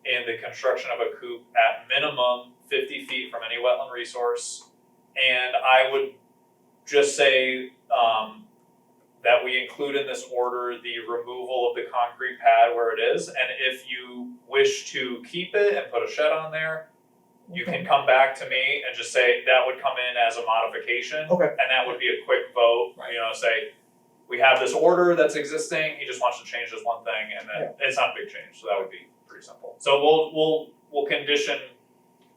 and the construction of a coop at minimum 50 feet from any wetland resource. And I would just say, that we include in this order the removal of the concrete pad where it is, and if you wish to keep it and put a shed on there, you can come back to me and just say that would come in as a modification. Okay. And that would be a quick vote, you know, say, we have this order that's existing, he just wants to change this one thing, and then it's not a big change, so that would be pretty simple. So we'll condition,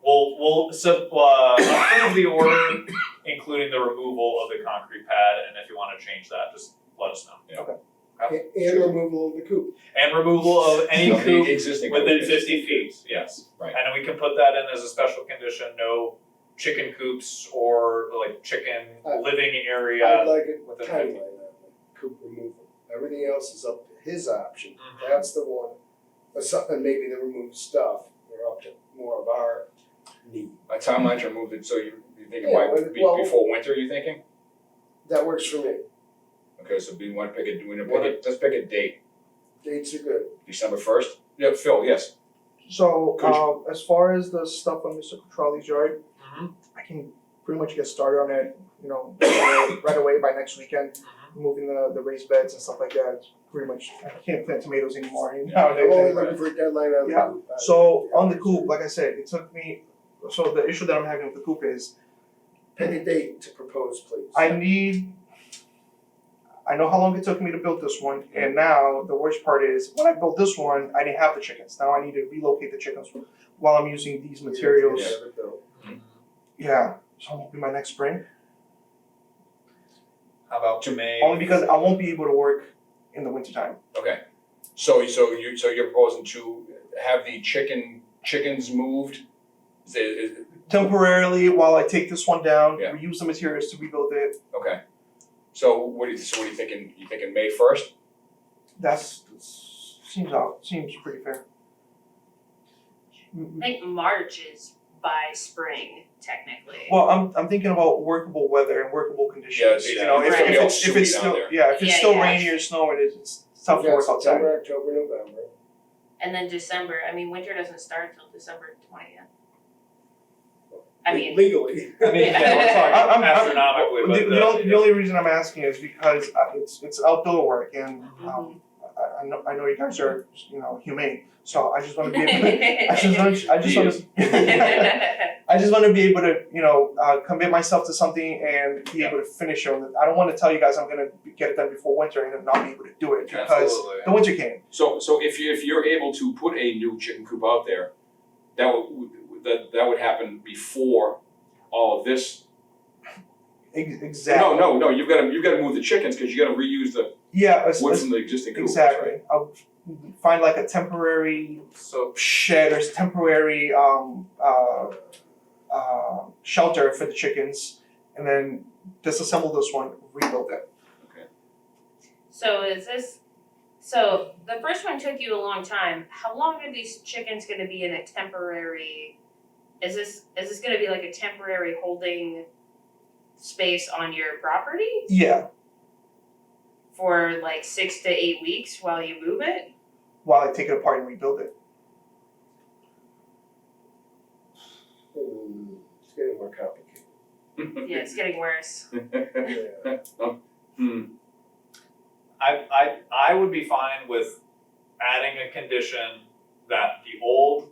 we'll approve the order, including the removal of the concrete pad, and if you wanna change that, just let us know. And removal of the coop. And removal of any So the coop existing within coop. 50 feet, yes. Right. And then we can put that in as a special condition, no chicken coops or like chicken living area. I'd like a within timeline on the coop removal. Everything else is up to his option. Mhm. That's the one. And maybe the removed stuff, they're up to more of our need. A timeline to remove it, so you're thinking Yeah, by, well- before winter, you thinking? That works for me. Okay, so we wanna pick let's pick a date, Dates are good. December 1st? Yeah, Phil, yes. So, Could as far as the stuff on Mr. Petrelli's yard, Mhm. I can pretty much get started on it, you know, right away by next weekend, removing the raised beds and stuff like that. It's pretty much, I can't plant tomatoes anymore I'm nowadays only anyway. looking for a deadline on the Yeah. coop. So, on the coop, like I said, it took me, so the issue that I'm having with the coop is, Pick a date to propose, please. I know how long it took me to build this one, and now the worst part is when I built this one, I didn't have the chickens. Now I need to relocate the chickens while I'm using these materials. Yeah, have it built. Yeah, so maybe my next spring. How about May? Only because I won't be able to work in the wintertime. Okay. So you're proposing to have the chickens moved? Is Temporarily, while I take this one down, Yeah. reuse the materials to rebuild it. okay. So what are you thinking? You thinking May 1st? Seems pretty fair. I think March is by spring, technically. Well, I'm thinking about workable weather and workable conditions. Yeah, You know, it's gonna be if all it's soupy down still there. if it's Yeah, still yeah. rainy or snowing, it's tough to Yeah, work outside. September, October, November. And then December, I mean, winter doesn't start until December 20th. I mean, Legally. I mean, yeah, we're talking I'm- astronomically, but The only reason I'm asking is because it's outdoor work and Mhm. I know you guys are, you know, humane, so I just want to be able to, I just want to be able to, you know, commit myself to something and be able to finish it. I don't want to tell you guys I'm gonna get it done before winter and then not be able to do it because Absolutely. the winter came. So if you're able to put a new chicken coop out there, that would happen before all of this. Exactly. No, you've got to move the chickens because you got to reuse the Yeah, wood from the existing coop. exactly. I'll find like a temporary shed or temporary shelter for the chickens, and then disassemble this one, rebuild it. So the first one took you a long time. How long are these chickens gonna be in a temporary, is this gonna be like a temporary holding space on your property Yeah, for like 6 to 8 weeks while you move it? while I take it apart and rebuild it. It's getting more complicated. Yeah, it's getting worse. Yeah. I would be fine with adding a condition that the old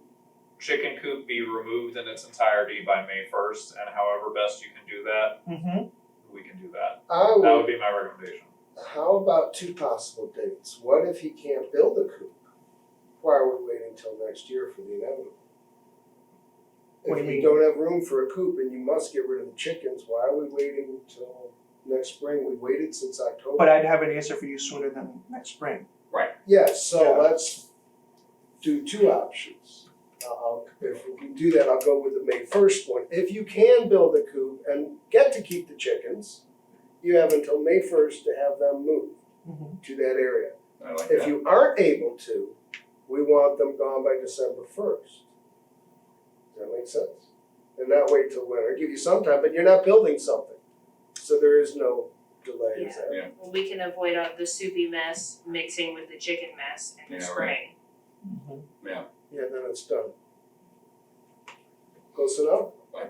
chicken coop be removed in its entirety by May 1st, and however best you can do that, Mm-hmm. we can do that. I That would would, be my recommendation. how about two possible dates? What if he can't build a coop? Why are we waiting till next year for the inevitable? What do If you you mean? don't have room for a coop and you must get rid of the chickens, why are we waiting till next spring? We waited since October. But I'd have an answer for you sooner than next spring. Yes, so Yeah. let's do two options. If we can do that, I'll go with the May 1st one. If you can build a coop and get to keep the chickens, you have until May 1st to have them moved Mm-hmm. to that area. I like If that. you aren't able to, we want them gone by December 1st. Does that make sense? And not wait till winter, give you some time, but you're not building something. So there is no delay, is that? Yeah. Well, we can avoid the soupy mess mixing with the chicken mess in the Yeah, spring. Mm-hmm. Yeah, then it's done. Close enough? I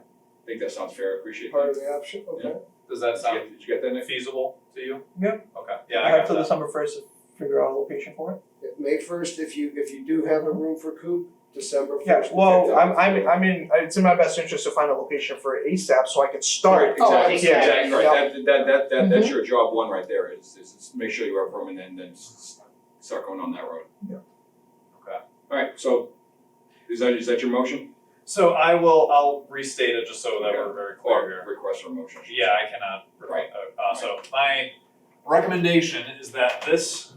think that sounds fair. I appreciate Part of that. the option, okay. Does that sound Did you get that, Nick? feasible to you? Yeah. Okay, yeah, I I have got till that. December 1st to figure out a location for it. May first, if you do have a room for coop, December first. Yeah, well, I'm in, it's in my best interest to find a location for ASAP so I can start. Exactly, Yeah, exactly, right, yeah. that's your job one right there, is make sure you have room and then start going on that road. Yeah. Okay. Alright, so, is that your motion? So I'll restate it just so that we're very clear Or here. request for a motion? Yeah, I cannot. Right. So my recommendation is that this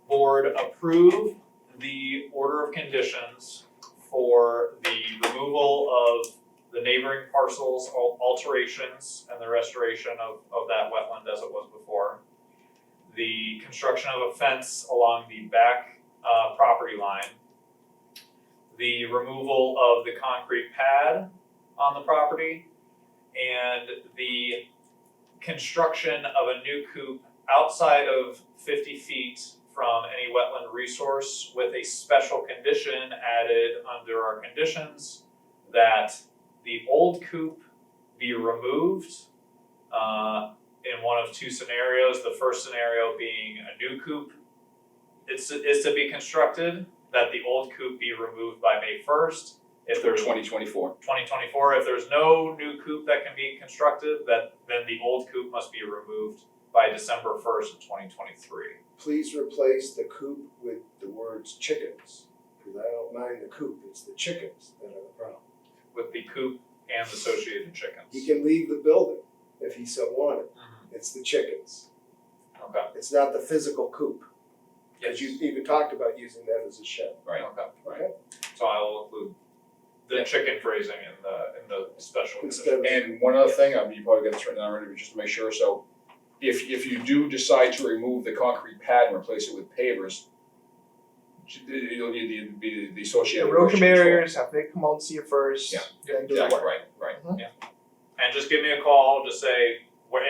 board approve the order of conditions for the removal of the neighboring parcels, alterations, and the restoration of that wetland as it was before. The construction of a fence along the back property line. The removal of the concrete pad on the property, and the construction of a new coop outside of 50 feet from any wetland resource with a special condition added under our conditions that the old coop be removed in one of two scenarios. The first scenario being a new coop is to be constructed, that the old coop be removed by May 1st. If For there's 2024. 2024, if there's no new coop that can be constructed, then the old coop must be removed by December 1st of 2023. Please replace the coop with the words chickens, because I don't mind the coop, it's the chickens that are the problem. With the coop and associated chickens. He can leave the building if he so wanted, Mhm. it's the chickens, Okay. it's not the physical coop. Yes. Because you even talked about using that as a shed. Right. Okay. Okay. So I will include the chicken phrasing in the special condition. Instead of, And one other thing, you probably got this written down already, but just to make sure, so if you do decide to remove the concrete pad and replace it with pavers, you'll need the The associated erosion erosion control. barriers, have they come out and see it first, Yeah. then do the Exactly, work. right. And just give me a call, just say,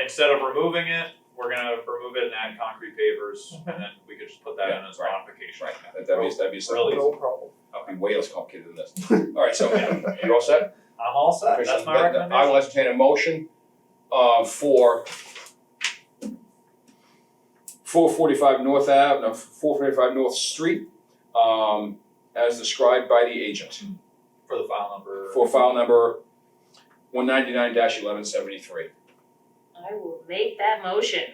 instead of removing it, we're gonna remove it and add concrete pavers, and then we could just put that in as Right. modification. Right, that'd be simple. Really? No problem. It'd be way less complicated than this. Alright, so, you all set? I'm all set, Okay, so that's my then recommendation. I will entertain a motion, for 445 North Ave, no, 445 North Street, as described by the agent, For the file number. for file number 199-1173. I will make that motion.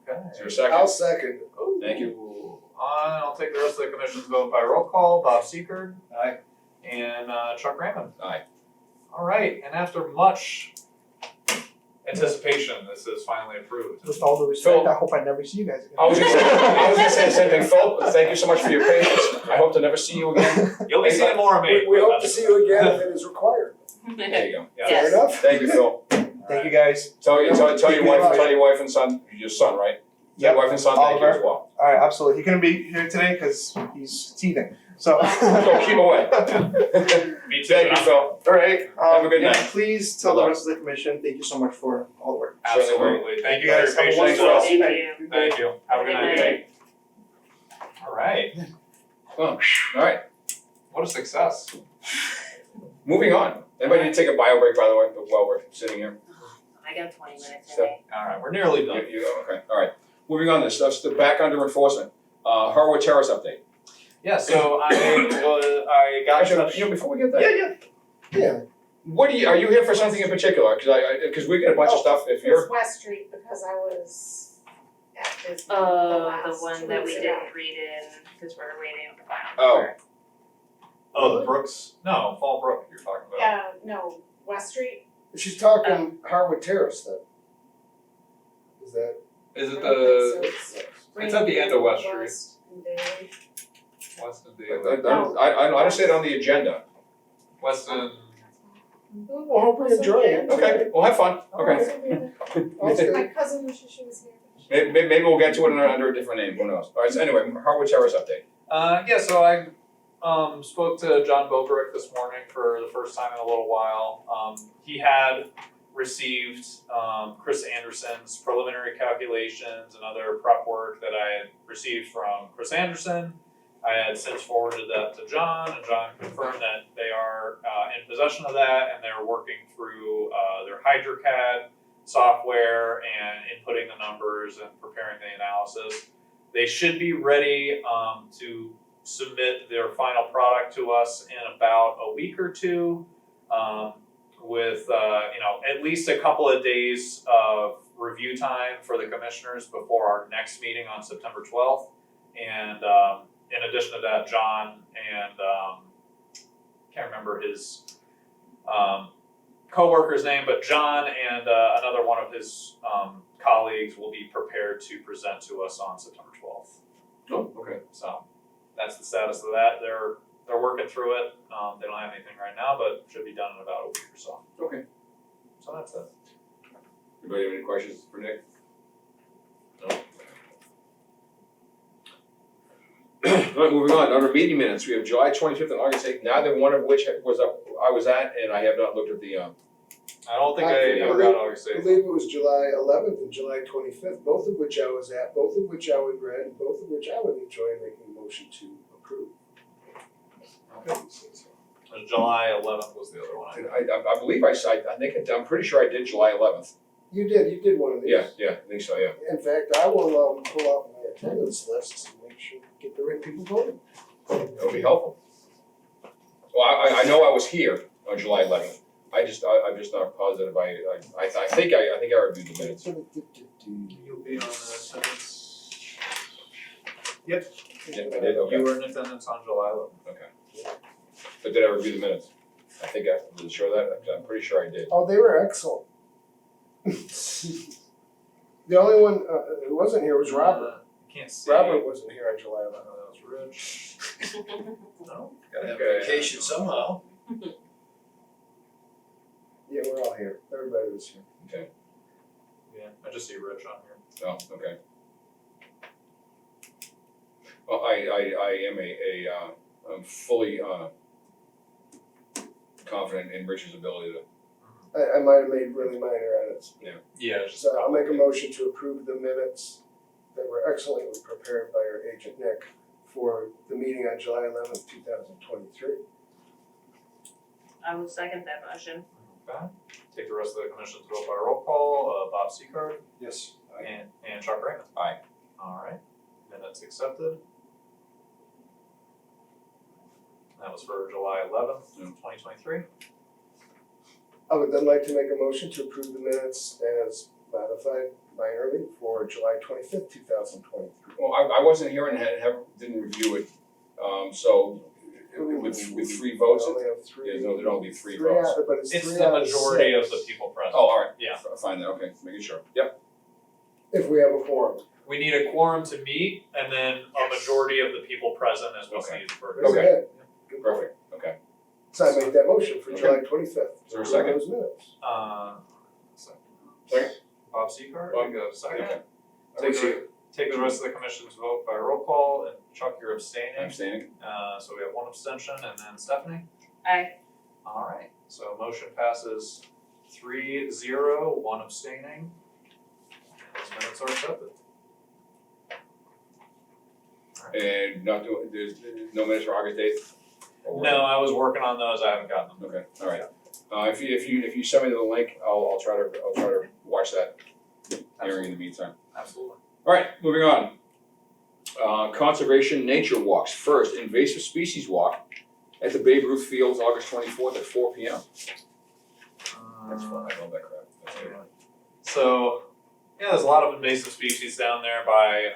Okay. Is there a second? I'll second. Thank you. I'll take the rest of the commission's vote by roll call. Bob Seekard. Aye. And Chuck Raymond. Aye. All right, and after much anticipation, this is finally approved. With all due respect, I hope I never see you guys again. I was gonna say the same thing, Phil, thank you so much for your patience, I hope to never see you again. You'll be seeing more of me. We but hope to that's- see you again if it is required. There you go. Yeah. Fair Yes. enough? Thank you, Phil. Thank you guys. Tell your wife and son, your son, right? Tell Yep. your wife and son, thank you as Oliver. well. Alright, absolutely. He couldn't be here today because he's teething. So So keep away. Me too. Thank you, Phil. Alright, Have a good yeah, night. please tell Good the luck. rest of the commission, thank you so much for all the work. Absolutely. Thank you for guys. your Have a patience. wonderful Thank night. you. Thank you. Have a good Good night. All right. Alright, What a success. moving on. Anybody need to take a bio break, by the way, while we're sitting here? I got 20 minutes So- today. All right, we're nearly done. Okay, alright. Moving on, this stuff's back under enforcement. Harwood Terrace update. Yeah, so I got in touch. Actually, before we get there. Yeah. What are you here for something in particular? Cause we get a bunch of stuff, if you're, It's West Street because I was at this the The last one 2 that we weeks ago. didn't read in because we're waiting for final Oh. number. Oh, the Brooks? No, Fall Brook you're talking about. Yeah, no, West Street. She's talking Harwood Terrace then. Is that? Is it I don't think so. it's at the end of West Street. West and Daly. Weston I Daily? don't see it on the agenda. Weston. Well, hope we enjoy it. Okay, well, have fun, okay. I'll stay. My cousin wishes she was here. Maybe we'll get to it under a different name, who knows? Alright, so anyway, Harwood Terrace update. Yeah, so I spoke to John Bobrick this morning for the first time in a little while. He had received Chris Anderson's preliminary calculations and other prep work that I had received from Chris Anderson. I had since forwarded that to John, and John confirmed that they are in possession of that, and they're working through their HydroCAD software and inputting the numbers and preparing the analysis. They should be ready to submit their final product to us in about a week or two, with at least a couple of days of review time for the commissioners before our next meeting on September 12th. And in addition to that, John and can't remember his co-worker's name, but John and another one of his colleagues will be prepared to present to us on September 12th. Oh, okay. So that's the status of that. They're working through it. They don't have anything right now, but should be done in about a week or so. Okay. So that's it. Anybody have any questions for Nick? No. All right, moving on. Under meeting minutes, we have July 25th and August 8th. Neither one of which I was at, and I have not looked at the. I don't think I I ever got August I 8th. believe it was July 11th and July 25th, both of which I was at, both of which I would read, and both of which I would enjoy making a motion to approve. July 11th was the other one. And I believe I'm pretty sure I did July 11th. You did one of these. Yeah, I think so, yeah. In fact, I will pull out my attendance list to make sure, get the right people voting. That would be helpful. Well, I know I was here on July 11th. I'm just not positive. I think I reviewed the minutes. You'll be on the attendance. Yep. Yeah, I did, okay. You were in attendance on July 11th. Okay. But did I review the minutes? I think I did show that. I'm pretty sure I did. Oh, they were excellent. The only one who wasn't here was Robert. Can't see. Robert wasn't here on July 11th. That was Rich. No. Gotta have Okay. vacation somehow. Yeah, we're all here. Everybody was here. Okay. Yeah, I just see Rich on here. Oh, okay. Well, I am I'm fully confident in Rich's ability to. I might have made really minor edits. Yeah, it's just. So I'll make a motion to approve the minutes that were excellently prepared by our agent Nick for the meeting on July 11th, 2023. I will second that motion. Okay. Take the rest of the commission's vote by roll call. Bob Seacard Yes. and Chuck Raymond. Aye. All right. Minutes accepted. That was for July 11th, 2023. I would then like to make a motion to approve the minutes as modified minorly for July 25th, 2023. Well, I wasn't here and didn't review it. So with 3 votes, We only have three. yeah, no, there'd only be 3 Three votes. out, but it's It's 3 the out of majority of 6 the people present. Oh, all right. Yeah. Fine then. Okay, making sure. Yep. if we have a quorum. We need a quorum to meet, and then a majority of the people present is what's Okay. needed for. Very Okay. good. Good point. Perfect. Okay. So I make that motion for Okay. July 25th. Is there a second? Those minutes. Second. Bob Seacard, Bob. we go second. Okay. Take the rest of the commission's vote by roll call, and Chuck, you're I'm abstaining. abstaining. So we have 1 abstention, and then Stephanie. Aye. All right, so motion passes 3-0, 1 abstaining. Those minutes are accepted. And there's no minutes for August 8th? Or No, I was working on those, I haven't gotten them. Okay, all right. If you send me the link, I'll try to watch that hearing in the meantime. Absolutely. All right, moving on. Conservation nature walks. First, invasive species walk at the Babe Ruth Fields, August 24th at 4 p.m. That's fun. I love that crap. That's good. So, yeah, there's a lot of invasive species down there by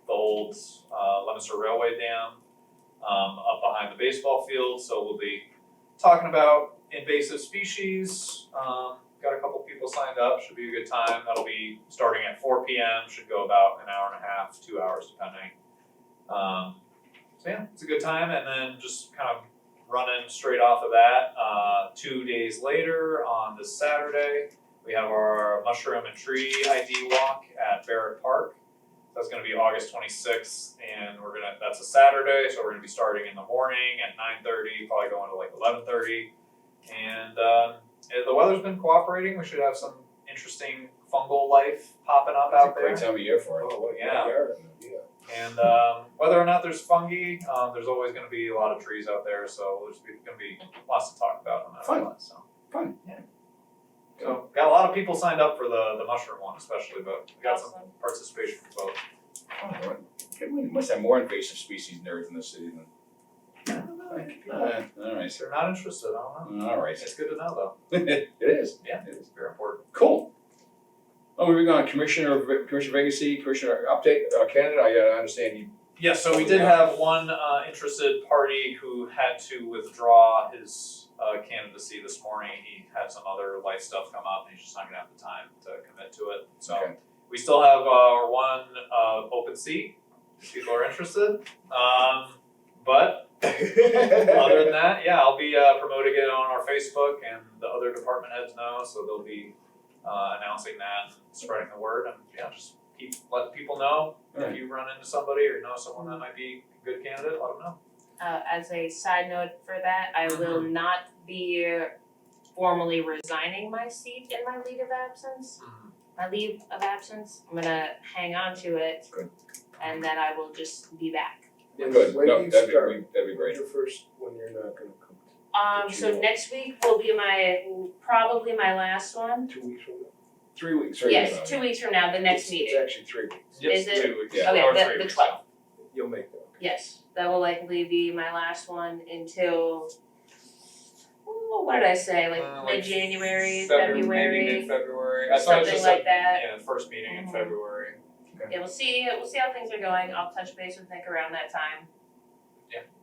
the old Leominster Railway Dam, up behind the baseball field. So we'll be talking about invasive species. Got a couple people signed up, should be a good time. That'll be starting at 4 p.m., should go about an hour and a half, 2 hours depending. So yeah, it's a good time, and then just kind of running straight off of that, 2 days later on this Saturday, we have our mushroom and tree ID walk at Barrett Park. That's gonna be August 26th, and that's a Saturday, so we're gonna be starting in the morning at 9:30, probably going to like 11:30. And the weather's been cooperating, we should have some interesting fungal life popping up That's a out there. great time of year for it. Oh, Yeah. Yeah. And whether or not there's fungi, there's always gonna be a lot of trees out there, so there's gonna be lots to talk about on that. Fun. one, so. Fun. Yeah. So got a lot of people signed up for the mushroom one especially, but we got some Awesome. participation from both. We must have more invasive species nerds in the city than. Alright, If they're not interested, I don't know. alright. It's good to know though. It is. Yeah, it is very important. Cool. Oh, moving on, commissioner vacancy, commissioner update, candidate, I understand you. Yeah, so we did have one interested party who had to withdraw his candidacy this morning. He had some other life stuff come up and he's just not gonna have the time to commit to it. So Okay. we still have our one open seat, if people are interested. But other than that, yeah, I'll be promoting it on our Facebook and the other department heads know, so they'll be announcing that, and spreading the word, and yeah, just let people know. Alright. If you run into somebody or know someone that might be a good candidate, let them know. As a side note for that, I will not be formally resigning my seat in my leave of absence. I'm gonna hang on to it. Good. And then I will just be back. Good, When do no, you that'd start? be great. Your first one you're not gonna come So next week will be probably my last one. 2 weeks from now? 3 weeks. Yes, 2 weeks from now, the next It's meeting. actually 3 weeks. Is it? 2 weeks, Yeah. Okay, or the 3 weeks, 12th. You'll make that. Yes, that will likely be my last one until, what did I say, like Maybe mid-January, February, mid-February. I thought it was something just like that. yeah, the first meeting in Mhm. February. Yeah, we'll see how things are going. I'll touch base with Nick around that time.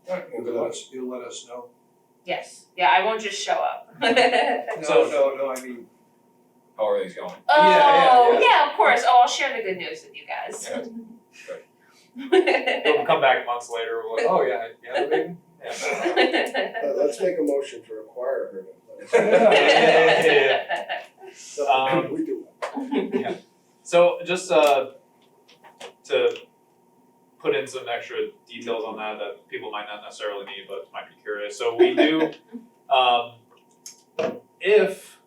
Alright, well, good luck. You'll let us know. Yes, yeah, I won't just show up. No, I mean, How are things going? Oh, yeah. yeah, of course. Oh, I'll share the good news with you guys. They'll come back months later, we're like, oh yeah, the baby? Yeah. Let's make a motion to require her Um, We do that. So just to put in some extra details on that people might not necessarily need, but might be curious. So we do, if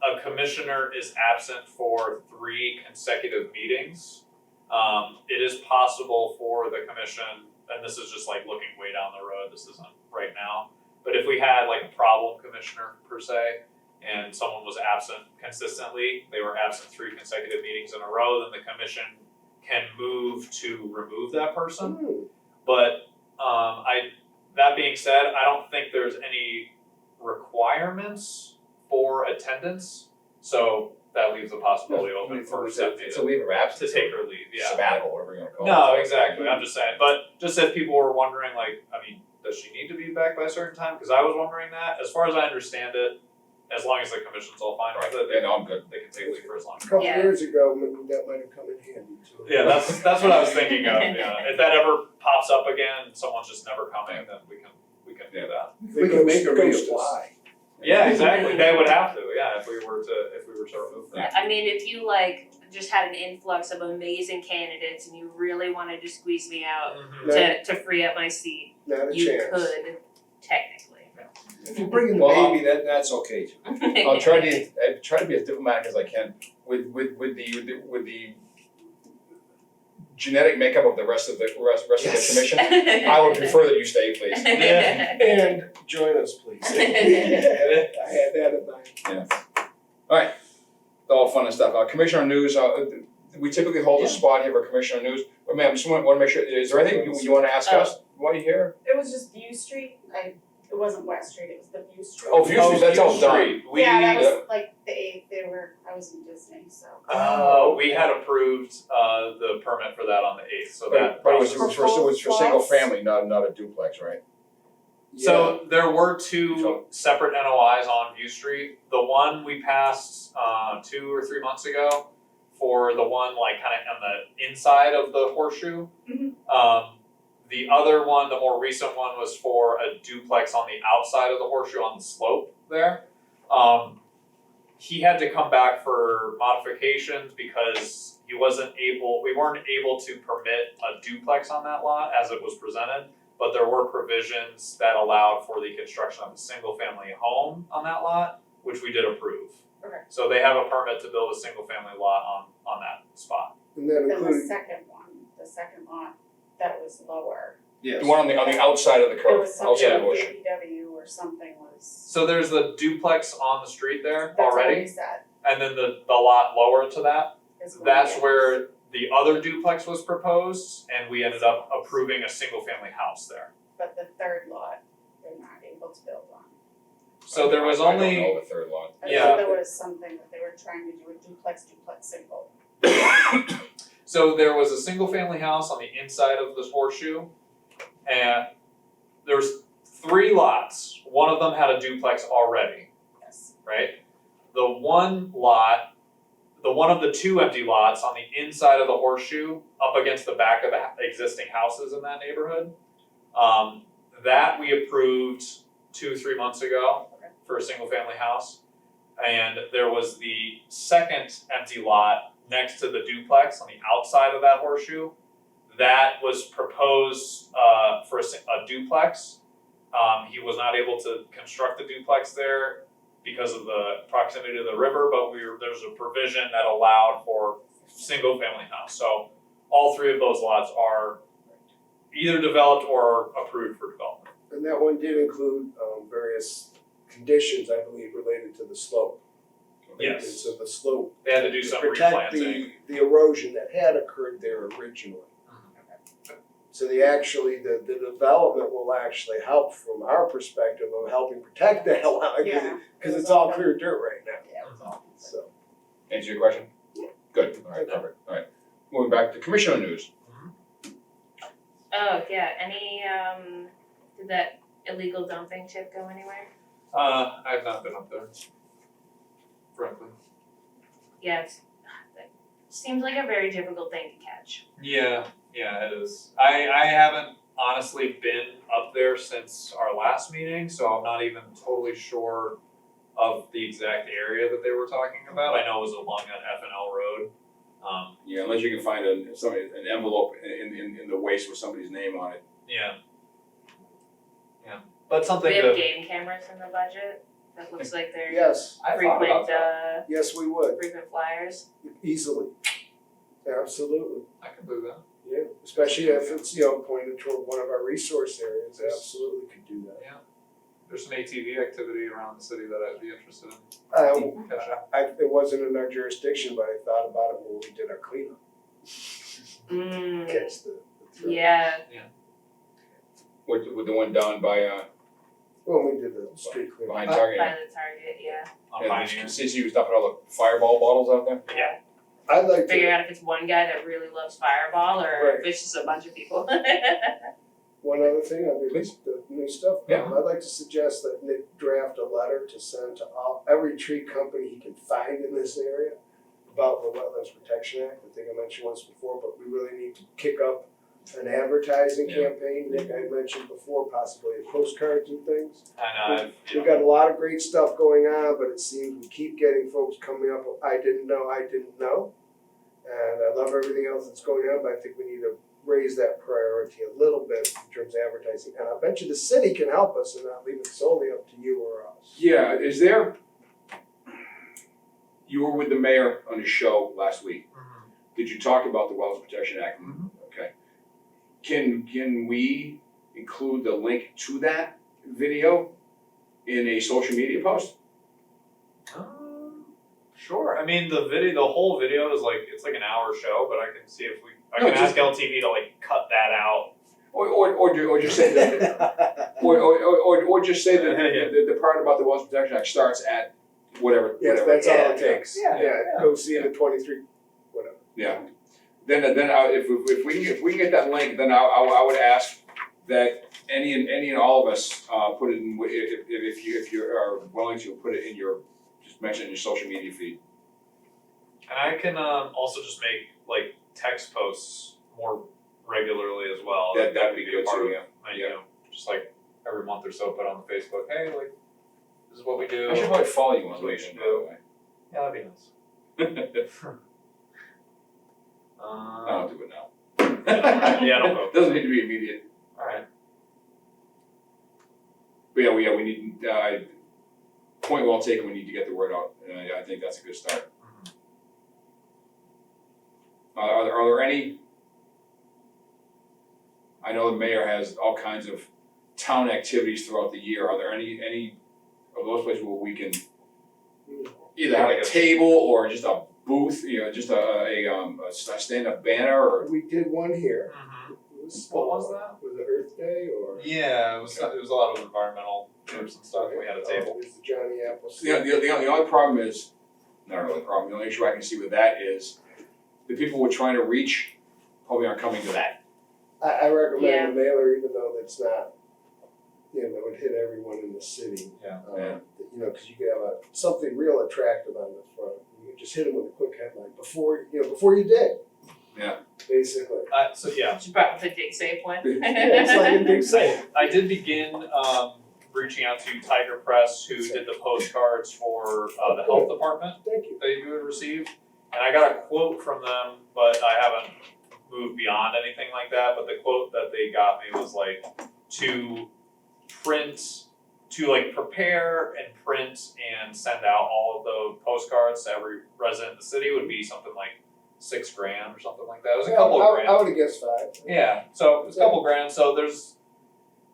a commissioner is absent for 3 consecutive meetings, it is possible for the commission, and this is just like looking way down the road, this isn't right now, but if we had like a problem commissioner per se, and someone was absent consistently, they were absent 3 consecutive meetings in a row, then the commission can move to remove that person. But that being said, I don't think there's any requirements for attendance, so that leaves the possibility open for Stephanie It's a leave of absence. to take her leave, yeah. Sabbatical, whatever you wanna call it. No, exactly, I'm just saying, but just if people were wondering, like, I mean, does she need to be back by a certain time? Cause I was wondering that, as far as I understand it, as long as the commission's all fine with it, Yeah, no, I'm good. they can take leave for as long A as. couple Yeah. years ago, that might have come in handy too. Yeah, that's what I was thinking of, yeah, if that ever pops up again, and someone's just never coming, then we can do that. we can make her Ghost us. reapply. Yeah, exactly, they would have to, yeah, if we were to remove them. I mean, if you just had an influx of amazing candidates and you really wanted to squeeze me out Mhm. to free up my seat, Not a you chance. could technically. If you bring in the Well, baby, that's okay too. I'll try to be as diplomatic as I can with the genetic makeup of the rest of the commission. I would prefer that you stay, please. And join us, please. I had that in mind. Alright, all fun and stuff. Commissioner news, we typically hold a spot here for commissioner news, but ma'am, just wanna make sure, is there anything you wanna ask us while you're here? It was just View Street, it wasn't West Street, it was the View Street. Oh, View Street, that's all done. Street. We, Yeah, that was like the 8th, I was in Disney, so. we had approved the permit for that on the 8th, so that But it was process. for single family, not a duplex, right? So there were 2 separate NOIs on View Street. The one we passed 2 or 3 months ago for the one like kind of on the inside of the horseshoe. The other one, the more recent one, was for a duplex on the outside of the horseshoe on the slope there. He had to come back for modifications because we weren't able to permit a duplex on that lot as it was presented. But there were provisions that allowed for the construction of a single family home on that lot, which we did approve. Okay. So they have a permit to build a single family lot on that spot. And that Then the included, second lot, that was lower. Yes. The one on the outside of the There curb, was outside something of the with horseshoe. DPW or something was, So there's the duplex on the street there that's what already. he said. and then the lot lower to that, Is one that's yes. where the other duplex was proposed, and we ended up approving a single family house there. But the third lot, they're not able to build on. So there was I don't only, know the third lot. I Yeah. thought there was something that they were trying to do a duplex single. so there was a single family house on the inside of this horseshoe, and there's 3 lots. One of them had a duplex already, Yes. right? The one lot, the one of the 2 empty lots on the inside of the horseshoe, up against the back of the existing houses in that neighborhood, that we approved 2-3 months ago for a single family house. And there was the second empty lot next to the duplex on the outside of that horseshoe. That was proposed for a duplex. He was not able to construct the duplex there because of the proximity to the river, but there's a provision that allowed for single family house. So all 3 of those lots are either developed or approved for development. And that one did include various conditions, I believe, related to the slope. Yes. Maintenance of the slope. They had to do to some protect replanting. the erosion that had occurred there originally. So the development will actually help from our perspective of helping protect the hell out of it, Yeah. because it's all clear dirt right now, Yeah, it was all. so. Answer your question? Yeah. Good, alright, perfect, alright. Moving back to commissioner news. Oh, yeah, any, did that illegal dumping tip go anywhere? I have not been up there, frankly. Yeah, it seems like a very difficult thing to catch. Yeah, it is. I haven't honestly been up there since our last meeting, so I'm not even totally sure of the exact area that they were talking about. I know it was along that F&L road. Yeah, unless you can find an envelope in the waste with somebody's name on it. Yeah. But something We have to, game cameras in the budget, that looks like they're Yes, I thought about frequent, that. yes, we would, frequent flyers. easily, absolutely, I can do that. yeah, especially if it's, pointed toward one of our resource areas, absolutely could do that. There's some ATV activity around the city that I'd be interested in catching. It wasn't in our jurisdiction, but I thought about it when we did our cleanup, catch the thrill. Yeah, With the one down by, When we did the street cleanup. behind by Target. the Target, yeah. On Yeah, Pioneer. CC was dumping all the Fireball bottles out there. Yeah. I'd like Figure to, out if it's one guy that really loves Fireball or if it's just a bunch of people. one other thing, under Please. the new stuff, Yeah. I'd like to suggest that Nick draft a letter to send to every tree company he can find in this area about the Wetlands Protection Act. I think I mentioned once before, but we really need to kick up an advertising Yeah. campaign. Nick, I mentioned before, possibly postcards and things. And I've, We've got a lot of great stuff going on, but it seems we keep getting folks coming up with, I didn't know. And I love everything else that's going on, but I think we need to raise that priority a little bit in terms of advertising. And I bet you the city can help us and not leave it solely up to you or us. Yeah, is there, you were with the mayor on his show last week. Did you talk about the Wetlands Protection Act? Mhm. Okay. Can we include the link to that video in a social media post? Sure. I mean, the whole video is it's like an hour show, but I can see if I No, can just- ask LTV to cut that out. Or just say that, or just say that the part about the Wetlands Protection Act starts at whatever. Yes, whatever. that's all Yeah. it takes. Yeah. Go see the 23, whatever. Yeah. Then if we can get that link, then I would ask that any and all of us put it in, if you are willing to put it in your, just mention it in your social media feed. And I can also just make text posts more regularly as well. That'd be good a part too, of yeah. you know, just every month or so, put on the Facebook, hey, this is what we do. I should probably follow you on That's what we LinkedIn, should by the way. Yeah, that'd be nice. I don't do it now. Yeah, don't go. Doesn't need to be immediate. All right. But yeah, we need, point well taken, we need to get the word out, and I think that's a good start. Are there any, I know the mayor has all kinds of town activities throughout the year, are there any of those places where we can either have a table or just a booth, just a stand-up banner or. We did one here. Mhm. It was What was that? Was it Earth Day or? Yeah, it was a lot of environmental groups and stuff, we had a table. There's the Johnny Appleseed. The only problem is, not really a problem, the only issue I can see with that is the people we're trying to reach probably aren't coming to that. I recommend Yeah. the mailer, even though that's not, that would hit everyone in the city. Yeah. Yeah. Cause you could have something real attractive on the front. You could just hit them with a quick headline before you dig. Yeah. Basically. So yeah, Should probably dig safe one. Yeah, it's like a big sale. I did begin reaching out to Tiger Press, who did the postcards for the health department Thank you. that you would receive. And I got a quote from them, but I haven't moved beyond anything like that. But the quote that they got me was like to prepare and print and send out all of the postcards to every resident in the city would be something like $6,000 or something like that. It was a couple of grand. I would have guessed 5. Yeah, so it's a couple grand, so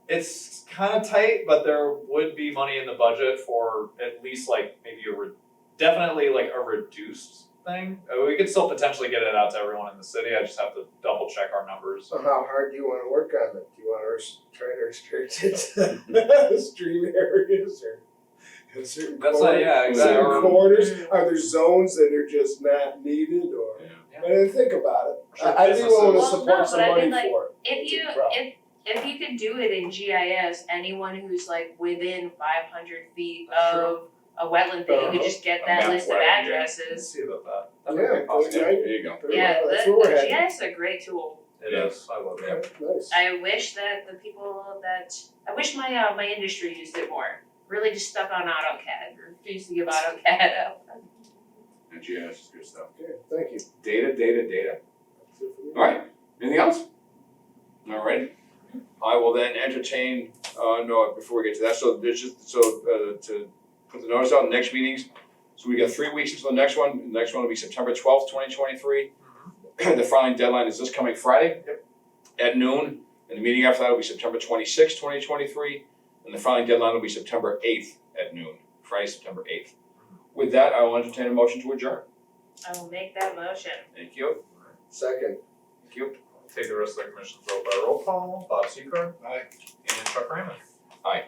it's kind of tight, but there would be money in the budget for at least like maybe definitely like a reduced thing. We could still potentially get it out to everyone in the city, I just have to double check our numbers. So how hard do you want to work on it? Do you want to try to restrict it to stream areas or certain That's corners? yeah, exactly. Certain corners? Are there zones that are just not needed or? Yeah. I didn't think about it. Sure, I'd be willing to Well, support no, some but I money mean, like, for it. If you if you could do it in GIS, anyone who's like within 500 feet That's of a wetland thing, you could just get that map list of wetland, yeah. Let's addresses. see about that. That Yeah, might be possible. right. There you go. Yeah, That's the where we're headed. GIS is a great tool. It is, I love it. Nice. I wish that the people I wish my industry used it more. Really just stuck on AutoCAD, refused to give AutoCAD up. And GIS is good stuff. Okay, thank you. Data. That's it for me. Alright, anything else? Alright, I will then entertain, no, before we get to that, so there's just, to put the notice out, the next meetings. So we got 3 weeks until the next one will be September 12th, 2023. The filing deadline is this coming Friday. Yep. At noon, and the meeting after that will be September 26th, 2023. And the filing deadline will be September 8th at noon, Friday, September 8th. With that, I will entertain a motion to adjourn. I will make that motion. Thank you. Second. Thank you. Take the rest of the commission's vote by roll call. Bob Secor. Aye. And Chuck Raymond. Aye.